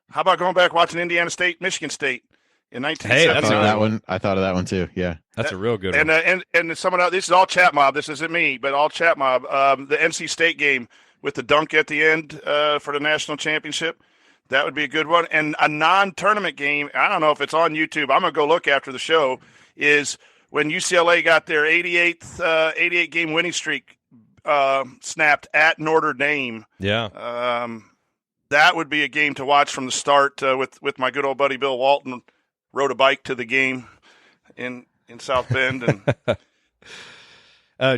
How about going back watching Indiana State, Michigan State in 1970? I thought of that one too. Yeah, that's a real good one. And someone else, this is all chat mob. This isn't me, but all chat mob. The NC State game with the dunk at the end for the national championship. That would be a good one. And a non-tournament game, I don't know if it's on YouTube. I'm going to go look after the show, is when UCLA got their 88-game winning streak snapped at Notre Dame. Yeah. That would be a game to watch from the start with my good old buddy Bill Walton. Rode a bike to the game in South Bend. And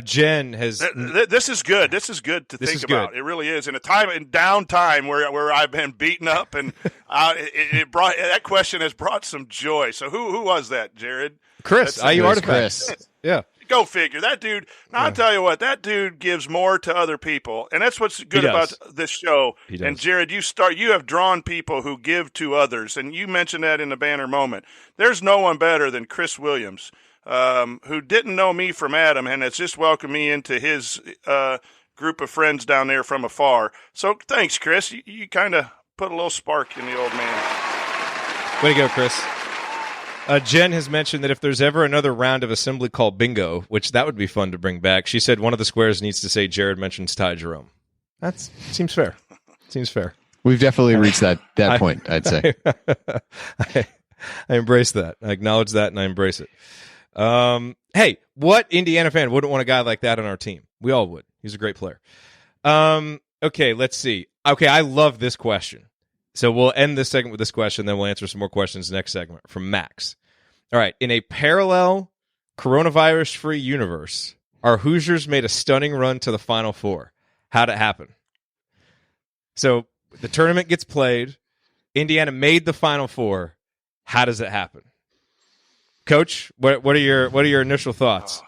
Jen has. This is good. This is good to think about. Good. It really is. In downtime where I've been beaten up, and it brought that question has brought some joy. So who was that, Jerod? Chris, IU Artifacts. Chris. Yeah. Go figure. That dude. Now I'll tell you what. That dude gives more to other people, and that's what's good about this show. And Jerod, you have drawn people who give to others, and you mentioned that in the banner moment. There's no one better than Chris Williams. Who didn't know me from Adam and has just welcomed me into his group of friends down there from afar. So thanks, Chris. You kind of put a little spark in the old man. Way to go, Chris. Jen has mentioned that if there's ever another round of assembly called bingo, which that would be fun to bring back, she said one of the squares needs to say Jerod mentions Ty Jerome. That seems fair. Seems fair. We've definitely reached that point, I'd say. I embrace that. I acknowledge that, and I embrace it. Hey, what Indiana fan wouldn't want a guy like that on our team? We all would. He's a great player. Okay, let's see. Okay, I love this question. So we'll end this segment with this question, then we'll answer some more questions next segment from Max. All right, in a parallel coronavirus-free universe, our Hoosiers made a stunning run to the Final Four. How'd it happen? So the tournament gets played. Indiana made the Final Four. How does it happen? Coach, what are your initial thoughts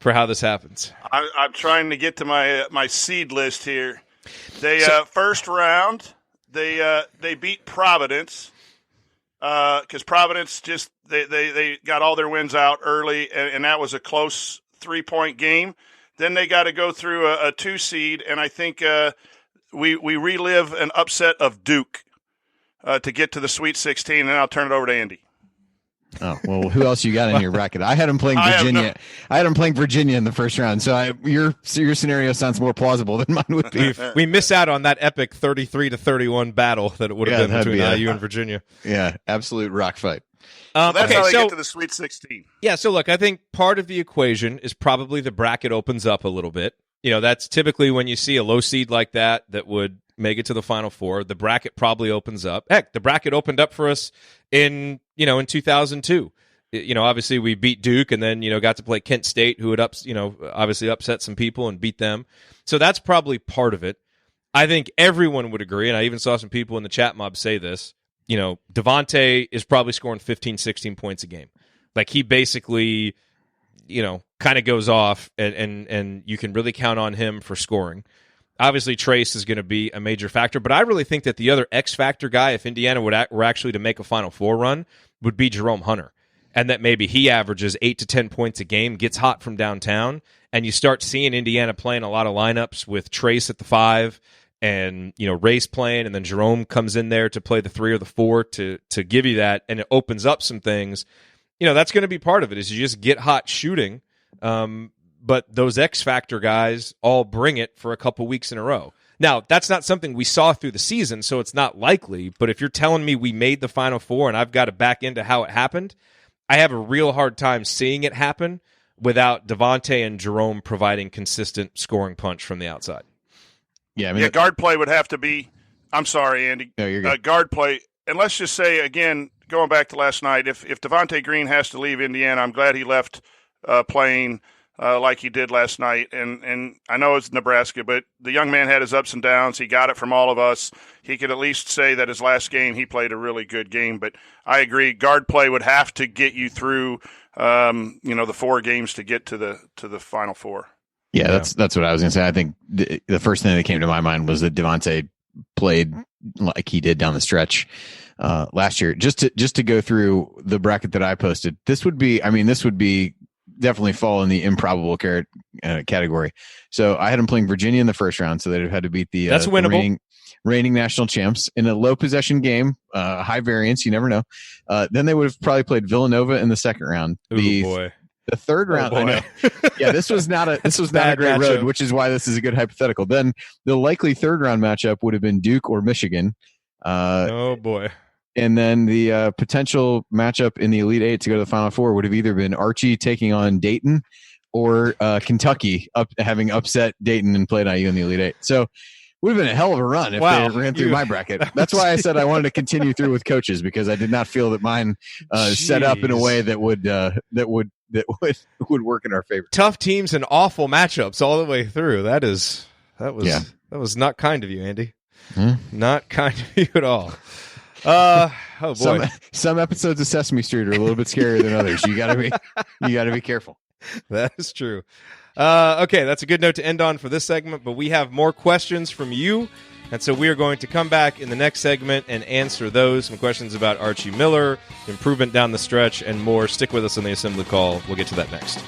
for how this happens? I'm trying to get to my seed list here. They first round they beat Providence because Providence just they got all their wins out early and that was a close 3-point game. Then they got to go through a 2 seed, and I think we relive an upset of Duke to get to the Sweet 16. And I'll turn it over to Andy. Oh, well, who else you got in your bracket? I had him playing Virginia. I had him playing Virginia in the first round. So your scenario sounds more plausible than mine would be. We miss out on that epic 33-31 battle that it would have been between IU and Virginia. Yeah, absolute rock fight. So that's how they get to the Sweet 16. Yeah, so look, I think part of the equation is probably the bracket opens up a little bit. You know, that's typically when you see a low seed like that would make it to the Final Four. The bracket probably opens up. Heck, the bracket opened up for us in 2002. Obviously we beat Duke and then, got to play Kent State, who had obviously upset some people and beat them. So that's probably part of it. I think everyone would agree, and I even saw some people in the chat mob say this, Devonte is probably scoring 15, 16 points a game. Like he basically, kind of goes off and you can really count on him for scoring. Obviously, Trace is going to be a major factor, but I really think that the other X-factor guy, if Indiana were actually to make a Final Four run, would be Jerome Hunter, and that maybe he averages 8 to 10 points a game, gets hot from downtown, and you start seeing Indiana playing a lot of lineups with Trace at the 5 and, Race playing, and then Jerome comes in there to play the 3 or the 4 to give you that, and it opens up some things. That's going to be part of it, is you just get hot shooting, but those X-Factor guys all bring it for a couple weeks in a row. Now, that's not something we saw through the season, so it's not likely. But if you're telling me we made the Final Four and I've got to back into how it happened, I have a real hard time seeing it happen without Devonte and Jerome providing consistent scoring punch from the outside. Yeah, I mean, guard play would have to be – I'm sorry, Andy. No, you're good. Guard play – and let's just say, again, going back to last night, if Devonte Green has to leave Indiana, I'm glad he left playing like he did last night. And I know it's Nebraska, but the young man had his ups and downs. He got it from all of us. He could at least say that his last game he played a really good game. But I agree, guard play would have to get you through the 4 games to get to the Final Four. Yeah, that's what I was going to say. I think the first thing that came to my mind was that Devonte played like he did down the stretch last year. Just to go through the bracket that I posted, this would be definitely fall in the improbable category. So I had them playing Virginia in the first round, so they'd have had to beat the that's winnable. Reigning national champs in a low possession game, high variance. You never know. Then they would have probably played Villanova in the second round. Ooh, boy. The third round, I know. Yeah, this was not a great road, which is why this is a good hypothetical. Then the likely third round matchup would have been Duke or Michigan. Oh boy. And then the potential matchup in the Elite Eight to go to the Final Four would have either been Archie taking on Dayton or Kentucky having upset Dayton and played IU in the Elite Eight. So would have been a hell of a run if they ran through my bracket. That's why I said I wanted to continue through with coaches, because I did not feel that mine set up in a way that would work in our favor. Tough teams and awful matchups all the way through. That was not kind of you, Andy. Not kind of you at all. Oh boy. Some episodes of Sesame Street are a little bit scarier than others. You gotta be careful. That is true. Okay, that's a good note to end on for this segment, but we have more questions from you, and so we are going to come back in the next segment and answer those. Some questions about Archie Miller, improvement down the stretch, and more. Stick with us on the Assembly Call. We'll get to that next.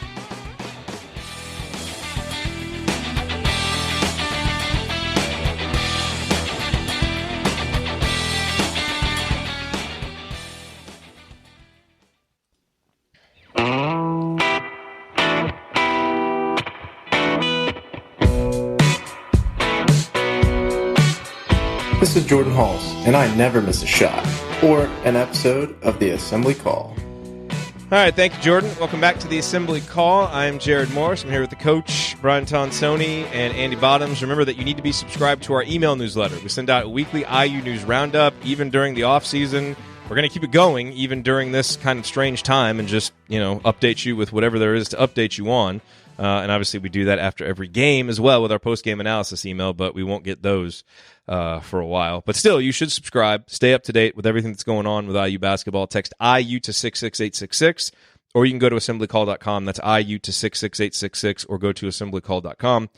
This is Jordan Halls, and I never miss a shot or an episode of the Assembly Call. All right, thank you, Jordan. Welcome back to the Assembly Call. I'm Jerod Morris. I'm here with the coach, Brian Tonsoni, and Andy Bottoms. Remember that you need to be subscribed to our email newsletter. We send out a weekly IU News Roundup, even during the off-season. We're going to keep it going, even during this kind of strange time, and just, update you with whatever there is to update you on. And obviously we do that after every game as well with our post-game analysis email, but we won't get those for a while. But still, you should subscribe. Stay up to date with everything that's going on with IU basketball. Text IU to 66866, or you can go to assemblycall.com. That's IU to 66866, or go to assemblycall.com.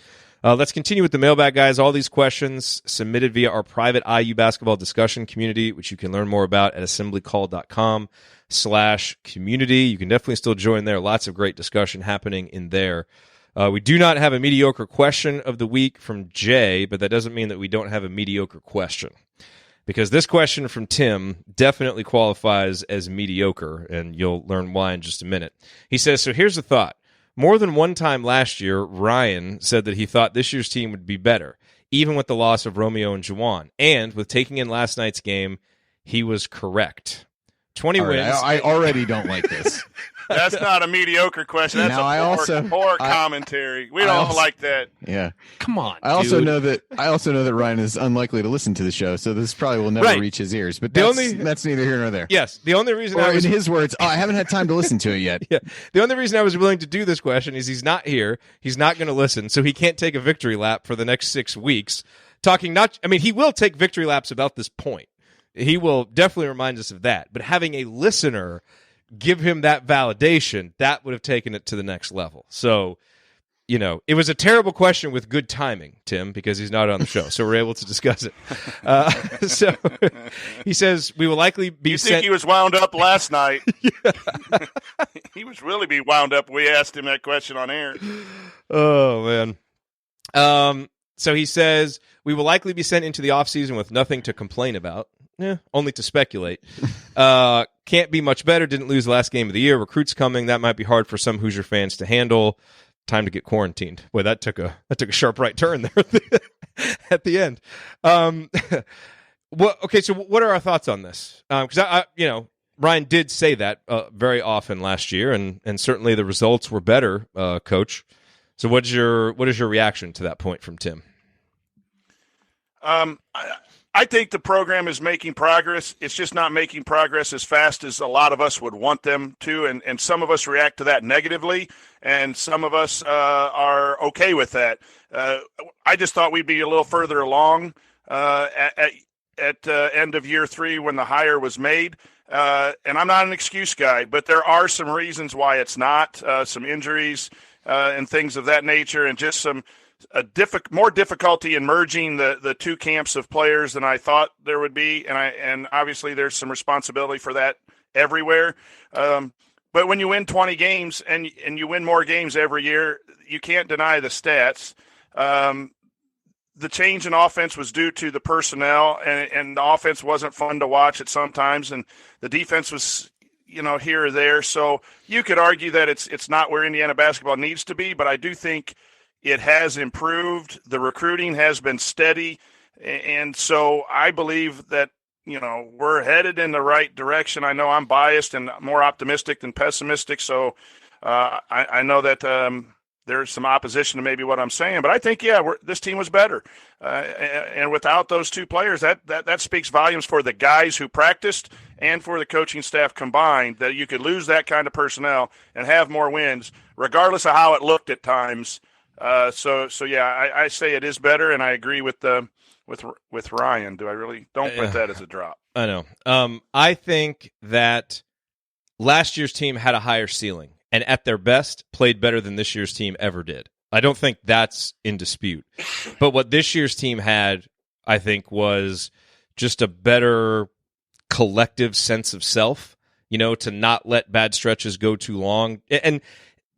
Let's continue with the mailbag, guys. All these questions submitted via our private IU basketball discussion community, which you can learn more about at assemblycall.com/community. You can definitely still join there. Lots of great discussion happening in there. We do not have a mediocre question of the week from Jay, but that doesn't mean that we don't have a mediocre question, because this question from Tim definitely qualifies as mediocre, and you'll learn why in just a minute. He says, so here's the thought. More than one time last year, Ryan said that he thought this year's team would be better, even with the loss of Romeo and Juwan. And with taking in last night's game, he was correct. 20 wins. I already don't like this. That's not a mediocre question. That's poor commentary. We don't like that. Yeah. Come on. I also know that Ryan is unlikely to listen to the show, so this probably will never reach his ears. But that's neither here nor there. Yes. The only reason in his words, I haven't had time to listen to it yet. Yeah. The only reason I was willing to do this question is he's not here. He's not going to listen, so he can't take a victory lap for the next 6 weeks. He will take victory laps about this point. He will definitely remind us of that. But having a listener give him that validation, that would have taken it to the next level. So, it was a terrible question with good timing, Tim, because he's not on the show. So we're able to discuss it. So he says, we will likely be You think he was wound up last night? He was really be wound up. We asked him that question on air. Oh, man. So he says, we will likely be sent into the offseason with nothing to complain about. Only to speculate. Can't be much better. Didn't lose the last game of the year. Recruits coming. That might be hard for some Hoosier fans to handle. Time to get quarantined. Boy, that took a sharp right turn there at the end. Okay, so what are our thoughts on this? Because Ryan did say that very often last year, and certainly the results were better, Coach. So what is your reaction to that point from Tim? I think the program is making progress. It's just not making progress as fast as a lot of us would want them to, and some of us react to that negatively, and some of us are okay with that. I just thought we'd be a little further along at end of year 3 when the hire was made. And I'm not an excuse guy, but there are some reasons why it's not, some injuries and things of that nature, and just some more difficulty in merging the two camps of players than I thought there would be. And obviously there's some responsibility for that everywhere. But when you win 20 games and you win more games every year, you can't deny the stats. The change in offense was due to the personnel, and the offense wasn't fun to watch at some times, and the defense was, here or there. So you could argue that it's not where Indiana basketball needs to be, but I do think it has improved. The recruiting has been steady, and so I believe that we're headed in the right direction. I know I'm biased and more optimistic than pessimistic, so I know that there's some opposition to maybe what I'm saying, but I think, this team was better. And without those two players, that speaks volumes for the guys who practiced and for the coaching staff combined, that you could lose that kind of personnel and have more wins, regardless of how it looked at times. I say it is better, and I agree with Ryan. Don't put that as a drop. I know. I think that last year's team had a higher ceiling, and at their best played better than this year's team ever did. I don't think that's in dispute. But what this year's team had, I think, was just a better collective sense of self, to not let bad stretches go too long. And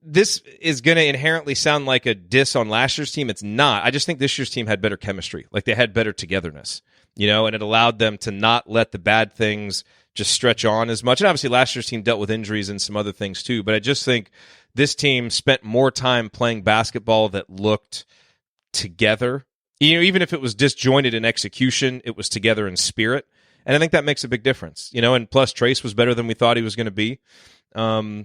this is going to inherently sound like a diss on last year's team. It's not. I just think this year's team had better chemistry. Like, they had better togetherness, and it allowed them to not let the bad things just stretch on as much. And obviously last year's team dealt with injuries and some other things too, but I just think this team spent more time playing basketball that looked together. Even if it was disjointed in execution, it was together in spirit. And I think that makes a big difference, and plus Trace was better than we thought he was going to be. So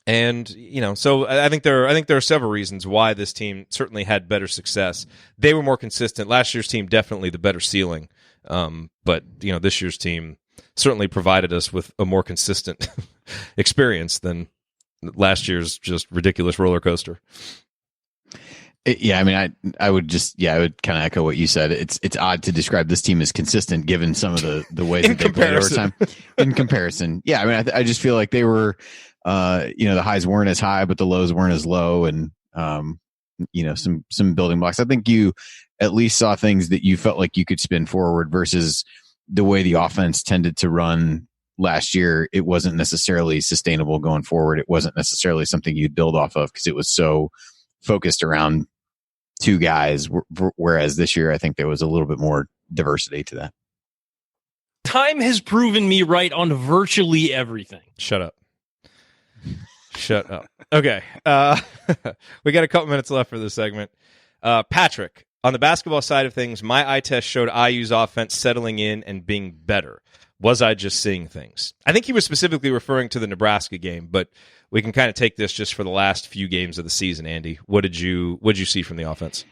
I think there are several reasons why this team certainly had better success. They were more consistent. Last year's team, definitely the better ceiling. But this year's team certainly provided us with a more consistent experience than last year's just ridiculous roller coaster. I would kind of echo what you said. It's odd to describe this team as consistent given some of the ways that they played over time. In comparison, I just feel like they were, the highs weren't as high, but the lows weren't as low, and some building blocks. I think you at least saw things that you felt like you could spin forward versus the way the offense tended to run last year. It wasn't necessarily sustainable going forward. It wasn't necessarily something you'd build off of because it was so focused around two guys. Whereas this year, I think there was a little bit more diversity to that. Time has proven me right on virtually everything. Shut up. Okay. We got a couple minutes left for this segment. Patrick, on the basketball side of things, my eye test showed IU's offense settling in and being better. Was I just seeing things? I think he was specifically referring to the Nebraska game, but we can kind of take this just for the last few games of the season. Andy, what did you see from the offense?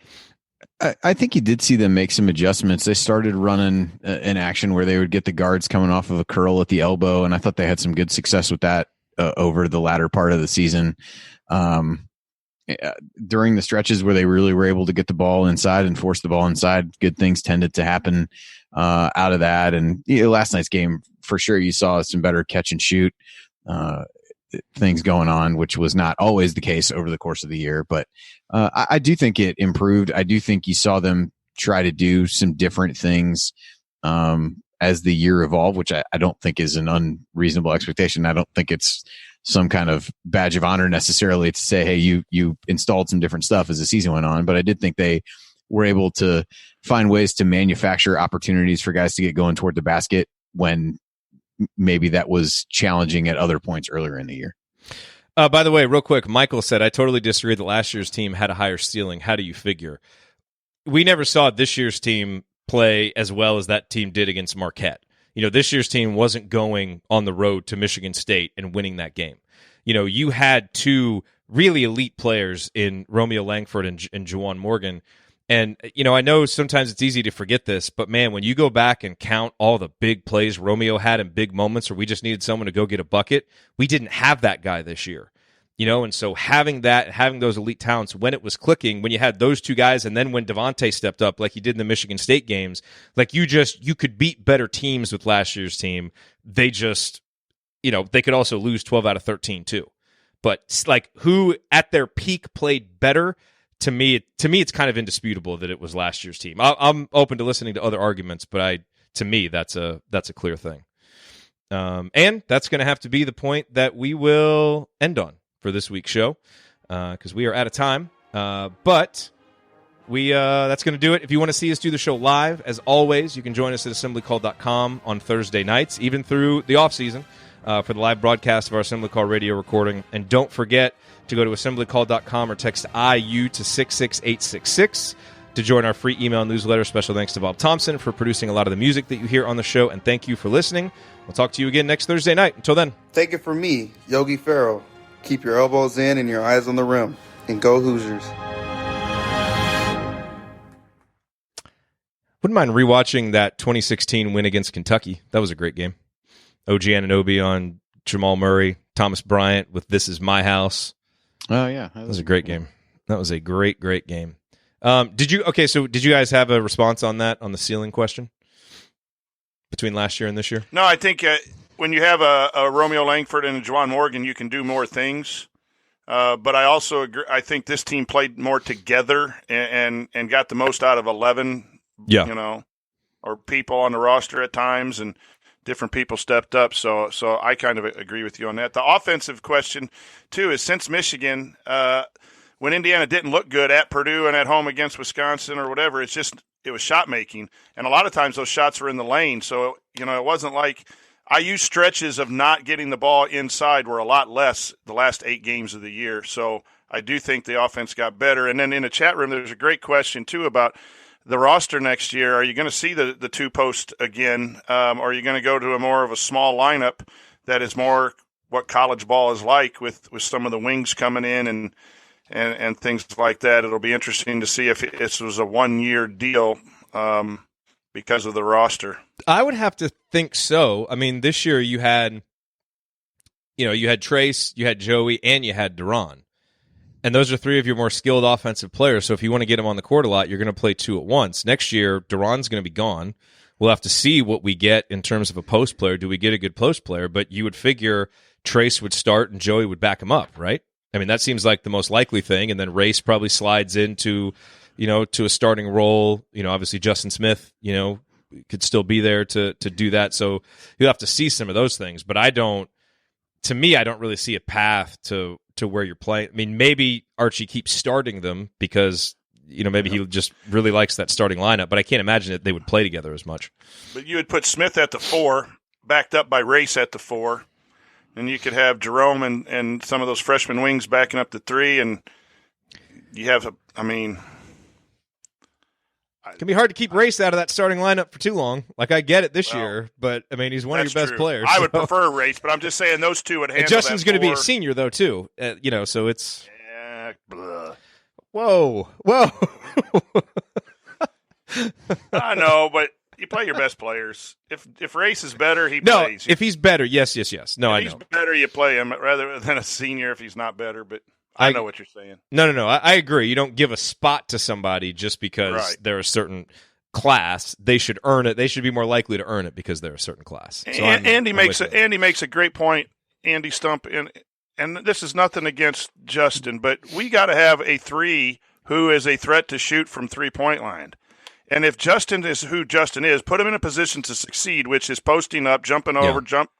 I think you did see them make some adjustments. They started running an action where they would get the guards coming off of a curl at the elbow, and I thought they had some good success with that over the latter part of the season. During the stretches where they really were able to get the ball inside and force the ball inside, good things tended to happen out of that. And last night's game, for sure, you saw some better catch and shoot things going on, which was not always the case over the course of the year. But I do think it improved. I do think you saw them try to do some different things as the year evolved, which I don't think is an unreasonable expectation. I don't think it's some kind of badge of honor necessarily to say, hey, you installed some different stuff as the season went on. But I did think they were able to find ways to manufacture opportunities for guys to get going toward the basket when maybe that was challenging at other points earlier in the year. By the way, real quick, Michael said, I totally disagree that last year's team had a higher ceiling. How do you figure? We never saw this year's team play as well as that team did against Marquette. This year's team wasn't going on the road to Michigan State and winning that game. You had two really elite players in Romeo Langford and Juwan Morgan, And, I know sometimes it's easy to forget this, but man, when you go back and count all the big plays Romeo had in big moments where we just needed someone to go get a bucket, we didn't have that guy this year. And so having those elite talents when it was clicking, when you had those two guys, and then when Devonte stepped up like he did in the Michigan State games, like you could beat better teams with last year's team. They just, they could also lose 12 out of 13 too. But like who at their peak played better, to me, it's kind of indisputable that it was last year's team. I'm open to listening to other arguments, but to me, that's a clear thing. And that's going to have to be the point that we will end on for this week's show, because we are out of time. But that's going to do it. If you want to see us do the show live, as always, you can join us at assemblycall.com on Thursday nights, even through the off season, for the live broadcast of our Assembly Call radio recording. And don't forget to go to assemblycall.com or text IU to 66866 to join our free email newsletter. Special thanks to Bob Thompson for producing a lot of the music that you hear on the show, and thank you for listening. We'll talk to you again next Thursday night. Until then. Take it from me, Yogi Ferrell. Keep your elbows in and your eyes on the rim. And go Hoosiers. Wouldn't mind rewatching that 2016 win against Kentucky. That was a great game. OG Anunoby on Jamal Murray, Thomas Bryant with This Is My House. Oh, yeah. That was a great game. That was a great, great game. Did you guys have a response on that, on the ceiling question between last year and this year? No, I think when you have a Romeo Langford and a Juwan Morgan, you can do more things. But I also agree. I think this team played more together and got the most out of 11, or people on the roster at times, and different people stepped up. So I kind of agree with you on that. The offensive question, too, is since Michigan, when Indiana didn't look good at Purdue and at home against Wisconsin or whatever, it was shot making. And a lot of times those shots were in the lane. So, it wasn't like IU stretches of not getting the ball inside were a lot less the last 8 games of the year. So I do think the offense got better. And then in the chat room, there's a great question, too, about the roster next year. Are you going to see the two-post again? Or are you going to go to a more of a small lineup that is more what college ball is like with some of the wings coming in and things like that? It'll be interesting to see if this was a one-year deal because of the roster. I would have to think so. I mean, this year you had Trace, you had Joey, and you had De'Ron. And those are 3 of your more skilled offensive players. So if you want to get them on the court a lot, you're going to play 2 at once. Next year, De'Ron's going to be gone. We'll have to see what we get in terms of a post player. Do we get a good post player? But you would figure Trace would start and Joey would back him up, right? I mean, that seems like the most likely thing. And then Race probably slides into, to a starting role. Obviously Justin Smith, could still be there to do that. So you'll have to see some of those things. But I don't really see a path to where you're playing. I mean, maybe Archie keeps starting them because, maybe he just really likes that starting lineup, but I can't imagine that they would play together as much. But you would put Smith at the 4, backed up by Race at the 4, and you could have Jerome and some of those freshman wings backing up the 3, and you have it can be hard to keep Race out of that starting lineup for too long. Like, I get it this year, but, I mean, he's one of your best players. I would prefer Race, but I'm just saying those two would handle and Justin's that going to be a senior, though, too. So it's... Yeah, blah. Whoa. I know, but you play your best players. If Race is better, he plays. No, if he's better, yes. No, I know. If he's better, you play him rather than a senior if he's not better, but... I know what you're saying. No. I agree. You don't give a spot to somebody just because they're a certain class. They should earn it. They should be more likely to earn it because they're a certain class. So Andy makes a great point. Andy Stump, and this is nothing against Justin, but we got to have a 3 who is a threat to shoot from 3-point line. And if Justin is who Justin is, put him in a position to succeed, which is posting up, jumping over, jump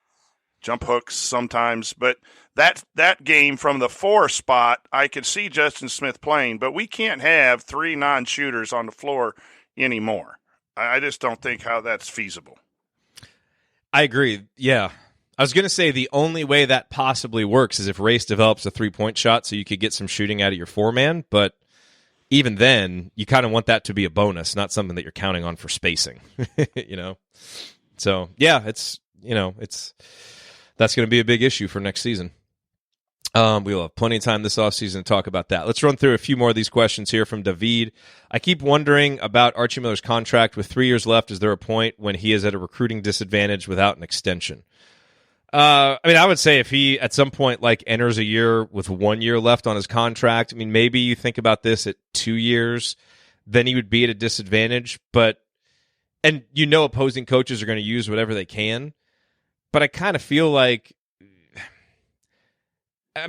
hooks sometimes, but that game from the 4 spot, I could see Justin Smith playing, but we can't have 3 non-shooters on the floor anymore. I just don't think how that's feasible. I agree. Yeah. I was going to say the only way that possibly works is if Race develops a 3-point shot so you could get some shooting out of your 4-man, but even then, you kind of want that to be a bonus, not something that you're counting on for spacing, So, yeah, that's going to be a big issue for next season. We'll have plenty of time this offseason to talk about that. Let's run through a few more of these questions here from David. I keep wondering about Archie Miller's contract. With 3 years left, is there a point when he is at a recruiting disadvantage without an extension? I would say if he at some point enters a year with 1 year left on his contract, maybe you think about this at 2 years, then he would be at a disadvantage. And opposing coaches are going to use whatever they can. But I kind of feel like,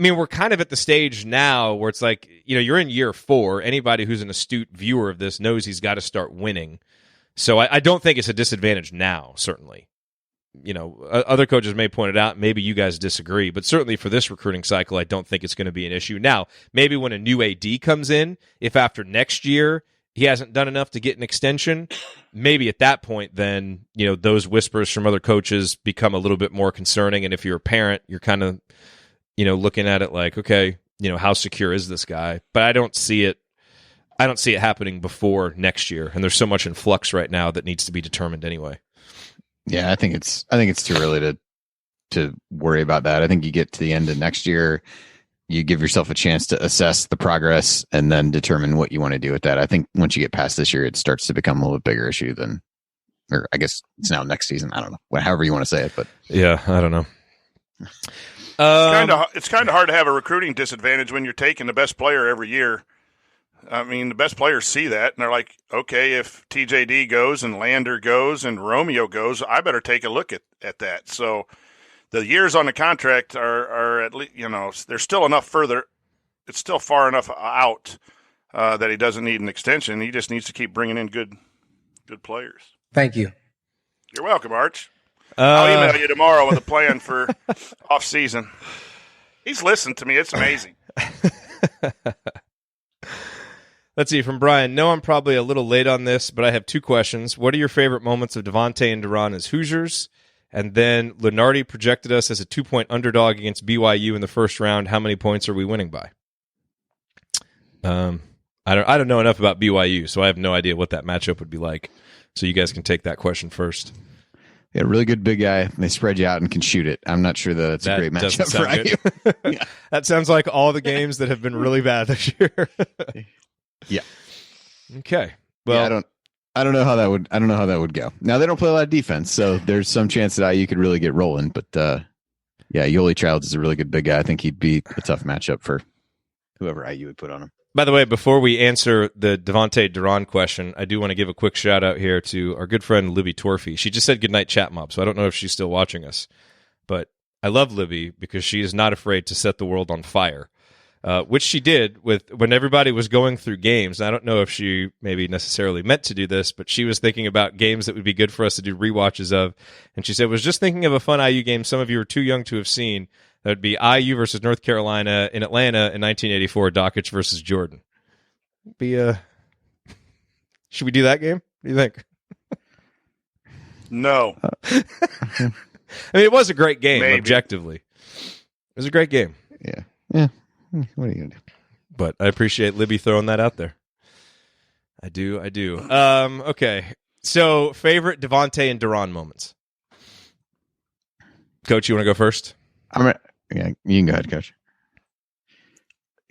we're kind of at the stage now where it's you're in year 4. Anybody who's an astute viewer of this knows he's got to start winning. So I don't think it's a disadvantage now, certainly. Other coaches may point it out. Maybe you guys disagree. But certainly for this recruiting cycle, I don't think it's going to be an issue. Now, maybe when a new AD comes in, if after next year he hasn't done enough to get an extension, maybe at that point then, those whispers from other coaches become a little bit more concerning. And if you're a parent, you're kind of looking at it okay, how secure is this guy? But I don't see it happening before next year. And there's so much in flux right now that needs to be determined anyway. Yeah, I think it's too early to worry about that. I think you get to the end of next year, you give yourself a chance to assess the progress and then determine what you want to do with that. I think once you get past this year, it starts to become a little bit bigger issue or I guess it's now next season. I don't know, however you want to say it, but yeah, I don't know. It's kind of hard to have a recruiting disadvantage when you're taking the best player every year. The best players see that, and they're like, okay, if TJD goes and Lander goes and Romeo goes, I better take a look at that. So the years on the contract are at least, they're still enough further. It's still far enough out that he doesn't need an extension. He just needs to keep bringing in good players. Thank you. You're welcome, Arch. I'll email you tomorrow with a plan for off season. He's listened to me. It's amazing. Let's see, from Brian. No, I'm probably a little late on this, but I have 2 questions. What are your favorite moments of Devonte and De'Ron as Hoosiers? And then Lenardi projected us as a 2-point underdog against BYU in the first round. How many points are we winning by? I don't know enough about BYU, so I have no idea what that matchup would be like. So you guys can take that question first. Yeah, really good big guy. They spread you out and can shoot it. I'm not sure that it's a great matchup for IU. Yeah. That sounds like all the games that have been really bad this year. Yeah. Okay. Well, yeah, I don't know how that would go. Now they don't play a lot of defense, so there's some chance that IU could really get rolling. But yeah, Yoli Childs is a really good big guy. I think he'd be a tough matchup for whoever IU would put on him. By the way, before we answer the Devonte De'Ron question, I do want to give a quick shout out here to our good friend Libby Torfey. She just said goodnight, chat mob, so I don't know if she's still watching us. But I love Libby because she is not afraid to set the world on fire, which she did when everybody was going through games. I don't know if she maybe necessarily meant to do this, but she was thinking about games that would be good for us to do rewatches of. And she said, was just thinking of a fun IU game some of you are too young to have seen. That would be IU versus North Carolina in Atlanta in 1984, Dockich versus Jordan. Should we do that game? What do you think? No. It was a great game, objectively. It was a great game. Yeah. What are you going to do? But I appreciate Libby throwing that out there. I do. Okay. So, favorite Devonte and De'Ron moments. Coach, you want to go first? Yeah, you can go ahead, Coach.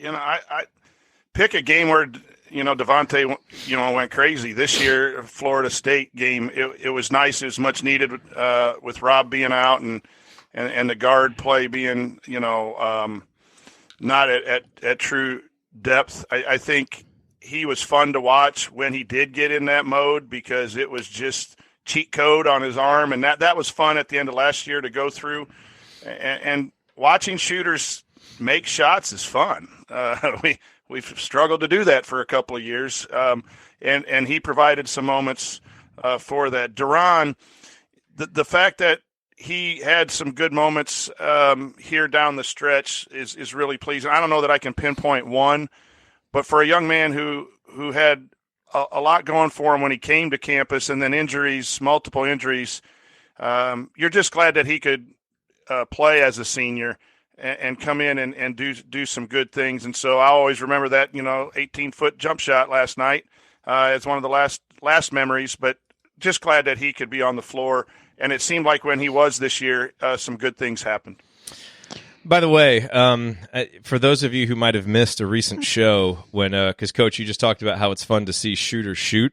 I pick a game where Devonte went crazy this year. Florida State game. It was nice. It was much needed with Rob being out and the guard play being not at true depth. I think he was fun to watch when he did get in that mode because it was just cheat code on his arm, and that was fun at the end of last year to go through. And watching shooters make shots is fun. We've struggled to do that for a couple of years, and he provided some moments for that. De'Ron, the fact that he had some good moments here down the stretch is really pleasing. I don't know that I can pinpoint one, but for a young man who had a lot going for him when he came to campus and then multiple injuries, you're just glad that he could play as a senior and come in and do some good things. And so I always remember that, 18-foot jump shot last night as one of the last memories, but just glad that he could be on the floor. And it seemed like when he was this year, some good things happened. By the way, for those of you who might have missed a recent show when, because Coach, you just talked about how it's fun to see shooters shoot.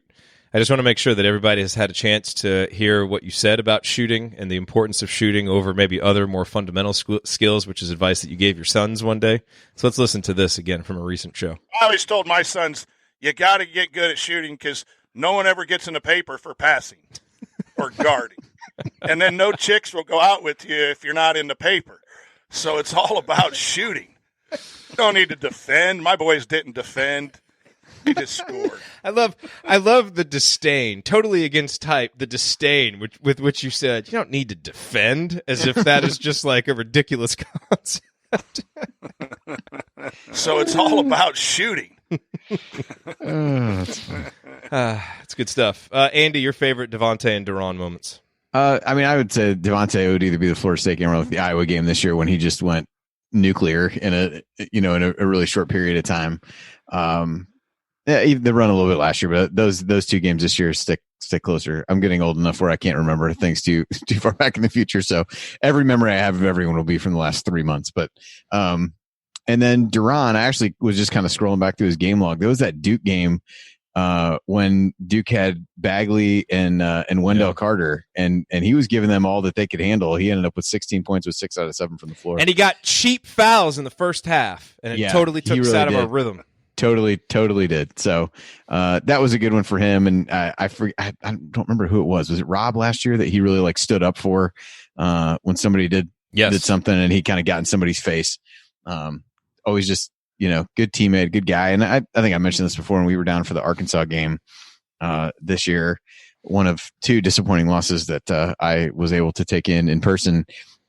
I just want to make sure that everybody has had a chance to hear what you said about shooting and the importance of shooting over maybe other more fundamental skills, which is advice that you gave your sons one day. So let's listen to this again from a recent show. I always told my sons, you got to get good at shooting because no one ever gets in the paper for passing or guarding. And then no chicks will go out with you if you're not in the paper. So it's all about shooting. You don't need to defend. My boys didn't defend. He just scored. I love the disdain, totally against type, the disdain with which you said, you don't need to defend, as if that is just like a ridiculous concept. So it's all about shooting. It's good stuff. Andy, your favorite Devonte and De'Ron moments? I would say Devonte would either be the Florida State game or like the Iowa game this year when he just went nuclear in a really short period of time. Yeah, they run a little bit last year, but those two games this year stick closer. I'm getting old enough where I can't remember things too far back in the future. So every memory I have of everyone will be from the last 3 months. But and then De'Ron, I actually was just kind of scrolling back through his game log. There was that Duke game when Duke had Bagley and Wendell Carter, and he was giving them all that they could handle. He ended up with 16 points with 6 out of 7 from the floor, and he got cheap fouls in the first half, and it totally took us out of our rhythm. Totally did. So that was a good one for him. And I don't remember who it was. Was it Rob last year that he really like stood up for when somebody did something and he kind of got in somebody's face? Always just, good teammate, good guy. And I think I mentioned this before when we were down for the Arkansas game this year. One of 2 disappointing losses that I was able to take in person.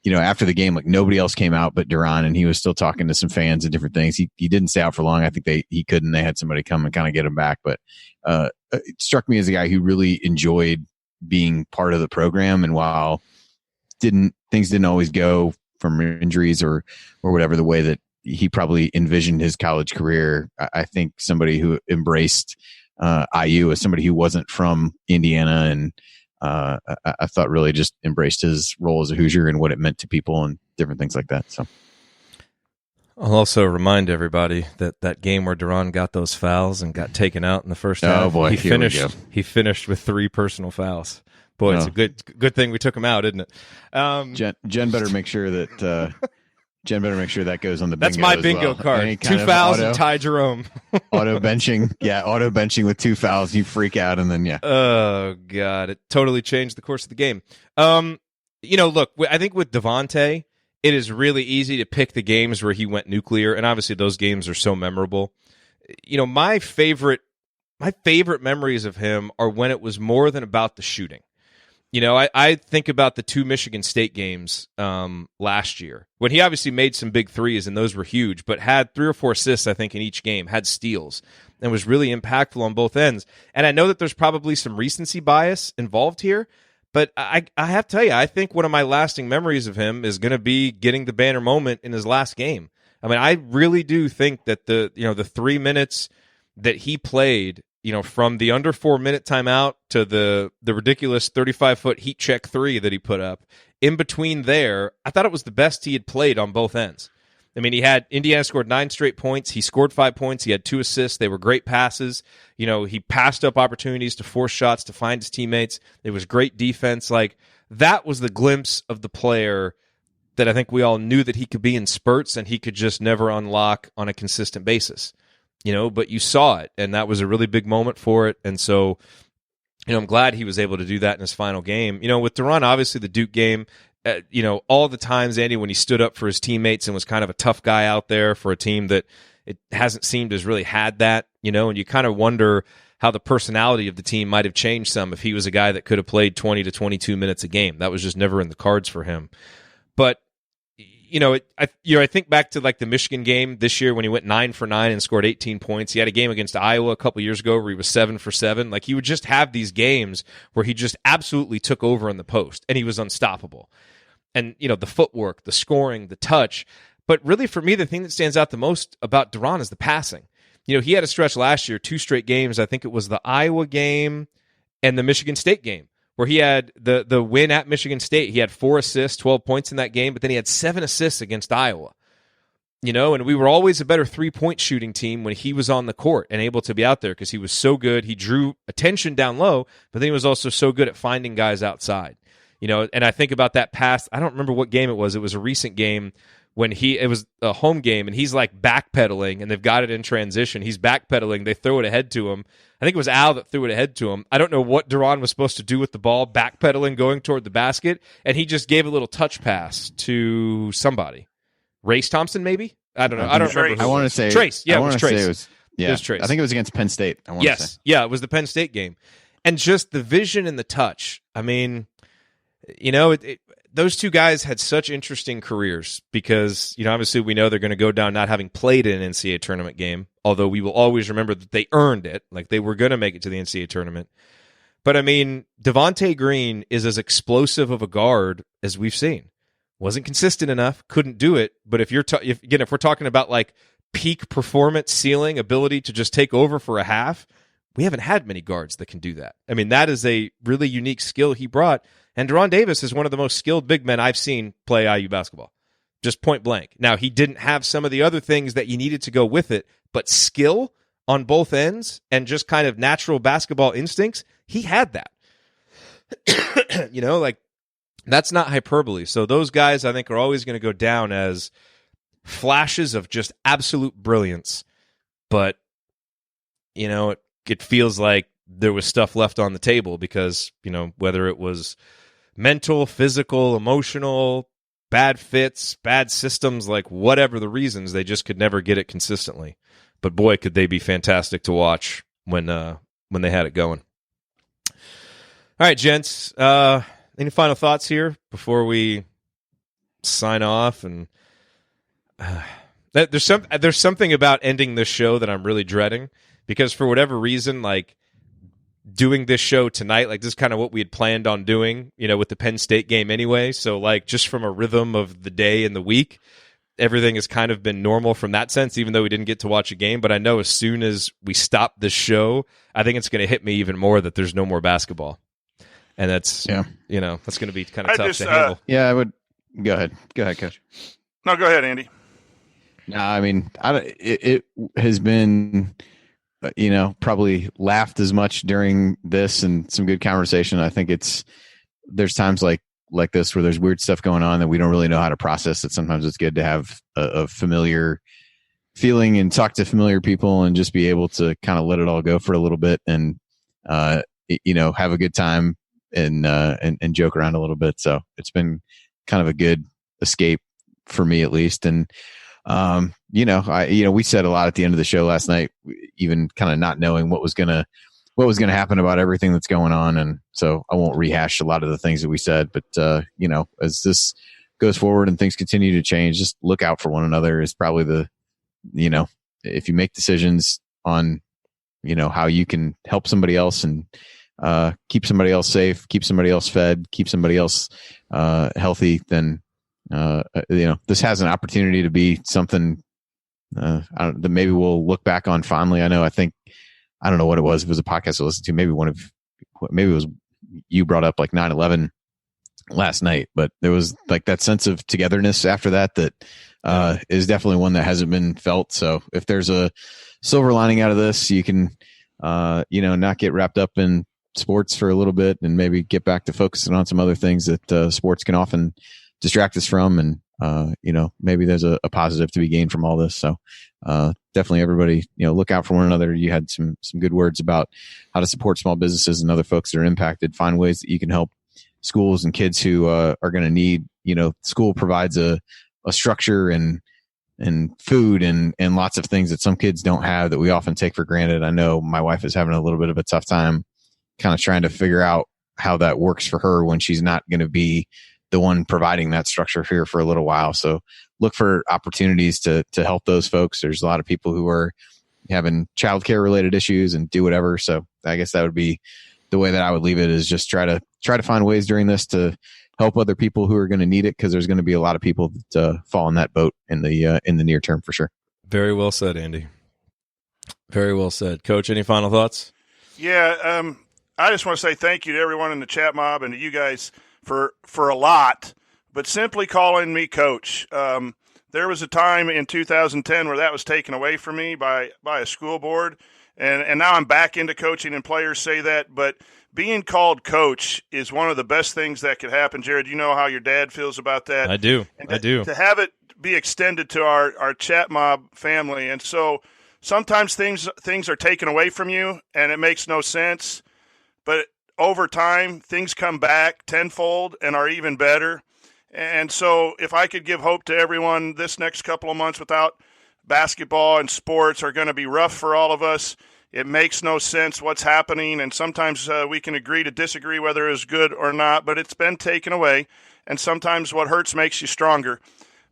After the game, like nobody else came out but De'Ron, and he was still talking to some fans and different things. He didn't stay out for long. I think he couldn't. They had somebody come and kind of get him back. But it struck me as a guy who really enjoyed being part of the program. And while things didn't always go from injuries or whatever the way that he probably envisioned his college career, I think somebody who embraced IU as somebody who wasn't from Indiana and I thought really just embraced his role as a Hoosier and what it meant to people and different things like that. So I'll also remind everybody that game where De'Ron got those fouls and got taken out in the first half. Oh boy, he finished with 3 personal fouls. Boy, it's a good thing we took him out, isn't it? Jen better make sure that that goes on the bingo. That's my bingo card. 2 fouls and Ty Jerome. auto benching with 2 fouls. You freak out and then Oh God, it totally changed the course of the game. Look, I think with Devonte, it is really easy to pick the games where he went nuclear, and obviously those games are so memorable. My favorite memories of him are when it was more than about the shooting. I think about the 2 Michigan State games last year when he obviously made some big threes, and those were huge, but had 3 or 4 assists, I think, in each game, had steals, and was really impactful on both ends. And I know that there's probably some recency bias involved here, but I have to tell you, I think one of my lasting memories of him is going to be getting the banner moment in his last game. I mean, I really do think that the 3 minutes that he played, from the under 4 minute timeout to the ridiculous 35-foot heat check 3 that he put up, in between there, I thought it was the best he had played on both ends. I mean, Indiana scored 9 straight points. He scored 5 points. He had 2 assists. They were great passes. He passed up opportunities to force shots to find his teammates. It was great defense. Like, that was the glimpse of the player that I think we all knew that he could be in spurts and he could just never unlock on a consistent basis. But you saw it, and that was a really big moment for it. And so, I'm glad he was able to do that in his final game. With De'Ron, obviously the Duke game, all the times, Andy, when he stood up for his teammates and was kind of a tough guy out there for a team that it hasn't seemed has really had that, and you kind of wonder how the personality of the team might have changed some if he was a guy that could have played 20 to 22 minutes a game. That was just never in the cards for him. But I think back to like the Michigan game this year when he went 9 for 9 and scored 18 points. He had a game against Iowa a couple years ago where he was 7 for 7. Like, he would just have these games where he just absolutely took over in the post and he was unstoppable. And, the footwork, the scoring, the touch. But really for me, the thing that stands out the most about De'Ron is the passing. He had a stretch last year, 2 straight games. I think it was the Iowa game and the Michigan State game where he had the win at Michigan State. He had 4 assists, 12 points in that game, but then he had 7 assists against Iowa. And we were always a better 3-point shooting team when he was on the court and able to be out there because he was so good. He drew attention down low, but then he was also so good at finding guys outside. And I think about that pass. I don't remember what game it was. It was a recent game when it was a home game, and he's like backpedaling, and they've got it in transition. He's backpedaling. They throw it ahead to him. I think it was Al that threw it ahead to him. I don't know what De'Ron was supposed to do with the ball, backpedaling, going toward the basket, and he just gave a little touch pass to somebody. Race Thompson, maybe? I don't know. I don't remember. I want to say Trace. Yeah, I it was Trace. It was Trace. I think it was against Penn State. Yes. Yeah, it was the Penn State game. And just the vision and the touch. I mean, those two guys had such interesting careers because, obviously we know they're going to go down not having played in an NCAA tournament game, although we will always remember that they earned it, like they were going to make it to the NCAA tournament. But, I mean, Devonte Green is as explosive of a guard as we've seen. Wasn't consistent enough, couldn't do it. But if we're talking about like peak performance ceiling, ability to just take over for a half, we haven't had many guards that can do that. I mean, that is a really unique skill he brought. And De'Ron Davis is one of the most skilled big men I've seen play IU basketball, just point blank. Now, he didn't have some of the other things that you needed to go with it, but skill on both ends and just kind of natural basketball instincts, he had that. Like, that's not hyperbole. So those guys, I think, are always going to go down as flashes of just absolute brilliance. But, it feels like there was stuff left on the table because, whether it was mental, physical, emotional, bad fits, bad systems, like whatever the reasons, they just could never get it consistently. But boy, could they be fantastic to watch when they had it going. All right, gents. Any final thoughts here before we sign off? And there's something about ending this show that I'm really dreading because for whatever reason, like doing this show tonight, like this is kind of what we had planned on doing, with the Penn State game anyway. So like just from a rhythm of the day and the week, everything has kind of been normal from that sense, even though we didn't get to watch a game. But I know as soon as we stop this show, I think it's going to hit me even more that there's no more basketball. And that's, that's going to be kind of tough to handle. Yeah, I would. Go ahead. Go ahead, Coach. No, go ahead, Andy. No, I mean, it has been, probably laughed as much during this and some good conversation. I think there's times like this where there's weird stuff going on that we don't really know how to process it. Sometimes it's good to have a familiar feeling and talk to familiar people and just be able to kind of let it all go for a little bit and, have a good time. And joke around a little bit. So it's been kind of a good escape for me at least. And, we said a lot at the end of the show last night, even kind of not knowing what was going to happen about everything that's going on. And so I won't rehash a lot of the things that we said, but, as this goes forward and things continue to change, just look out for one another is probably if you make decisions on, how you can help somebody else and, keep somebody else safe, keep somebody else fed, keep somebody else healthy, then this has an opportunity to be something that maybe we'll look back on fondly. I don't know what it was. It was a podcast I listened to. Maybe it was you brought up like 9/11 last night, but there was like that sense of togetherness after that is definitely one that hasn't been felt. So if there's a silver lining out of this, you can not get wrapped up in sports for a little bit and maybe get back to focusing on some other things that sports can often distract us from. And, maybe there's a positive to be gained from all this. So definitely everybody, look out for one another. You had some good words about how to support small businesses and other folks that are impacted. Find ways that you can help schools and kids who are going to need, school provides a structure and food and lots of things that some kids don't have that we often take for granted. I know my wife is having a little bit of a tough time kind of trying to figure out how that works for her when she's not going to be the one providing that structure here for a little while. So look for opportunities to help those folks. There's a lot of people who are having childcare related issues and do whatever. So I guess that would be the way that I would leave it, is just try to find ways during this to help other people who are going to need it, because there's going to be a lot of people that fall in that boat in the near term for sure. Very well said, Andy. Very well said. Coach, any final thoughts? Yeah, I just want to say thank you to everyone in the chat mob and to you guys for a lot, but simply calling me coach. There was a time in 2010 where that was taken away from me by a school board, and now I'm back into coaching, and players say that, but being called coach is one of the best things that could happen. Jerod, you know how your dad feels about that. I do. I do. To have it be extended to our chat mob family, and so sometimes things are taken away from you, and it makes no sense, but over time, things come back tenfold and are even better. And so if I could give hope to everyone, this next couple of months without basketball and sports are going to be rough for all of us. It makes no sense what's happening, and sometimes we can agree to disagree whether it's good or not, but it's been taken away, and sometimes what hurts makes you stronger.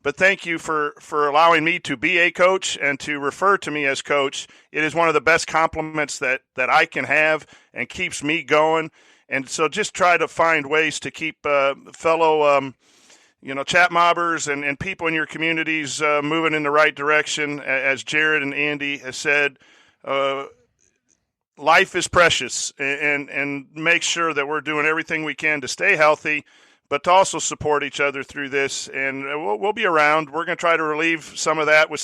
But thank you for allowing me to be a coach and to refer to me as coach. It is one of the best compliments that I can have and keeps me going. And so just try to find ways to keep fellow chat mobbers and people in your communities moving in the right direction. As Jerod and Andy has said, life is precious, and make sure that we're doing everything we can to stay healthy, but to also support each other through this. And we'll be around. We're going to try to relieve some of that with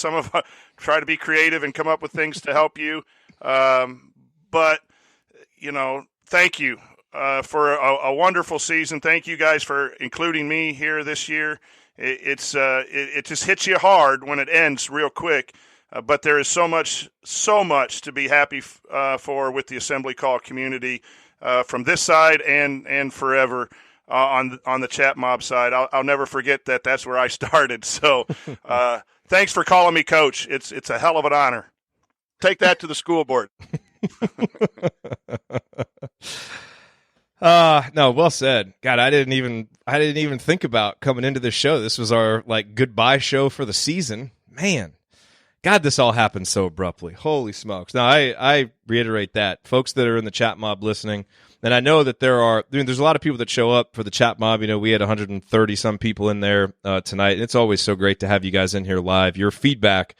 try to be creative and come up with things to help you. But thank you for a wonderful season. Thank you guys for including me here this year. It just hits you hard when it ends real quick. But there is so much to be happy for with the Assembly Call community from this side and forever on the chat mob side. I'll never forget that. That's where I started. So thanks for calling me coach. It's a hell of an honor. Take that to the school board. No, well said. God, I didn't even think about coming into this show. This was our goodbye show for the season. Man. God, this all happened so abruptly. Holy smokes. Now, I reiterate that. Folks that are in the chat mob listening, and I know that there's a lot of people that show up for the chat mob. We had 130-some people in there tonight. It's always so great to have you guys in here live. Your feedback,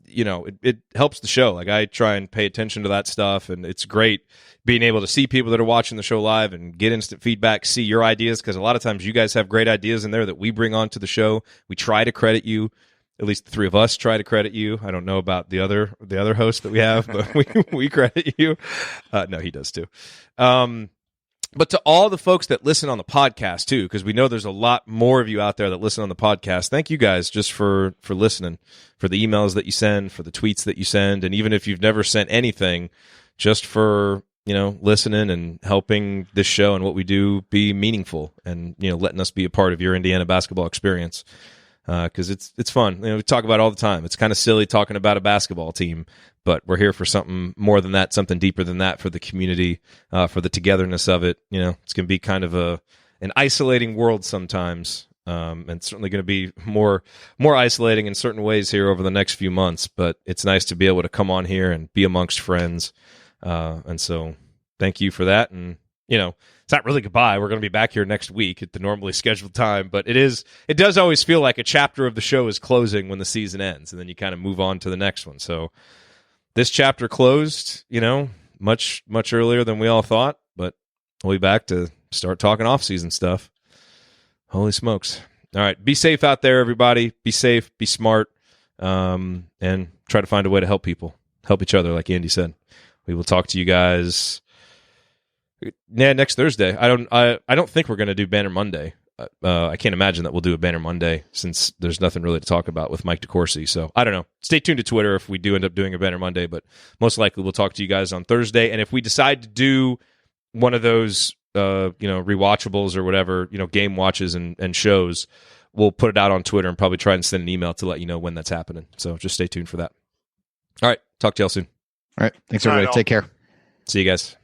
it helps the show. I try and pay attention to that stuff, and it's great being able to see people that are watching the show live and get instant feedback, see your ideas, because a lot of times you guys have great ideas in there that we bring onto the show. We try to credit you. At least the three of us try to credit you. I don't know about the other host that we have, but we credit you. No, he does too. But to all the folks that listen on the podcast too, because we know there's a lot more of you out there that listen on the podcast. Thank you guys just for listening, for the emails that you send, for the tweets that you send, and even if you've never sent anything, just for listening and helping this show and what we do be meaningful, and letting us be a part of your Indiana basketball experience. Because it's fun. We talk about it all the time. It's kind of silly talking about a basketball team, but we're here for something more than that, something deeper than that, for the community, for the togetherness of it. It's going to be kind of an isolating world sometimes, and certainly going to be more isolating in certain ways here over the next few months. But it's nice to be able to come on here and be amongst friends, and so thank you for that. And it's not really goodbye. We're going to be back here next week at the normally scheduled time, but it does always feel like a chapter of the show is closing when the season ends, and then you kind of move on to the next one. So this chapter closed, much, much earlier than we all thought, but we'll be back to start talking off-season stuff. Holy smokes. All right. Be safe out there, everybody. Be safe, be smart, and try to find a way to help people, help each other, like Andy said. We will talk to you guys next Thursday. I don't think we're going to do Banner Monday. I can't imagine that we'll do a Banner Monday, since there's nothing really to talk about with Mike DeCourcy. So I don't know. Stay tuned to Twitter if we do end up doing a Banner Monday, but most likely we'll talk to you guys on Thursday. And if we decide to do one of those, rewatchables or whatever, game watches and shows, we'll put it out on Twitter and probably try and send an email to let you know when that's happening. So just stay tuned for that. All right. Talk to y'all soon. All right. Thanks, everybody. Take care. See you guys.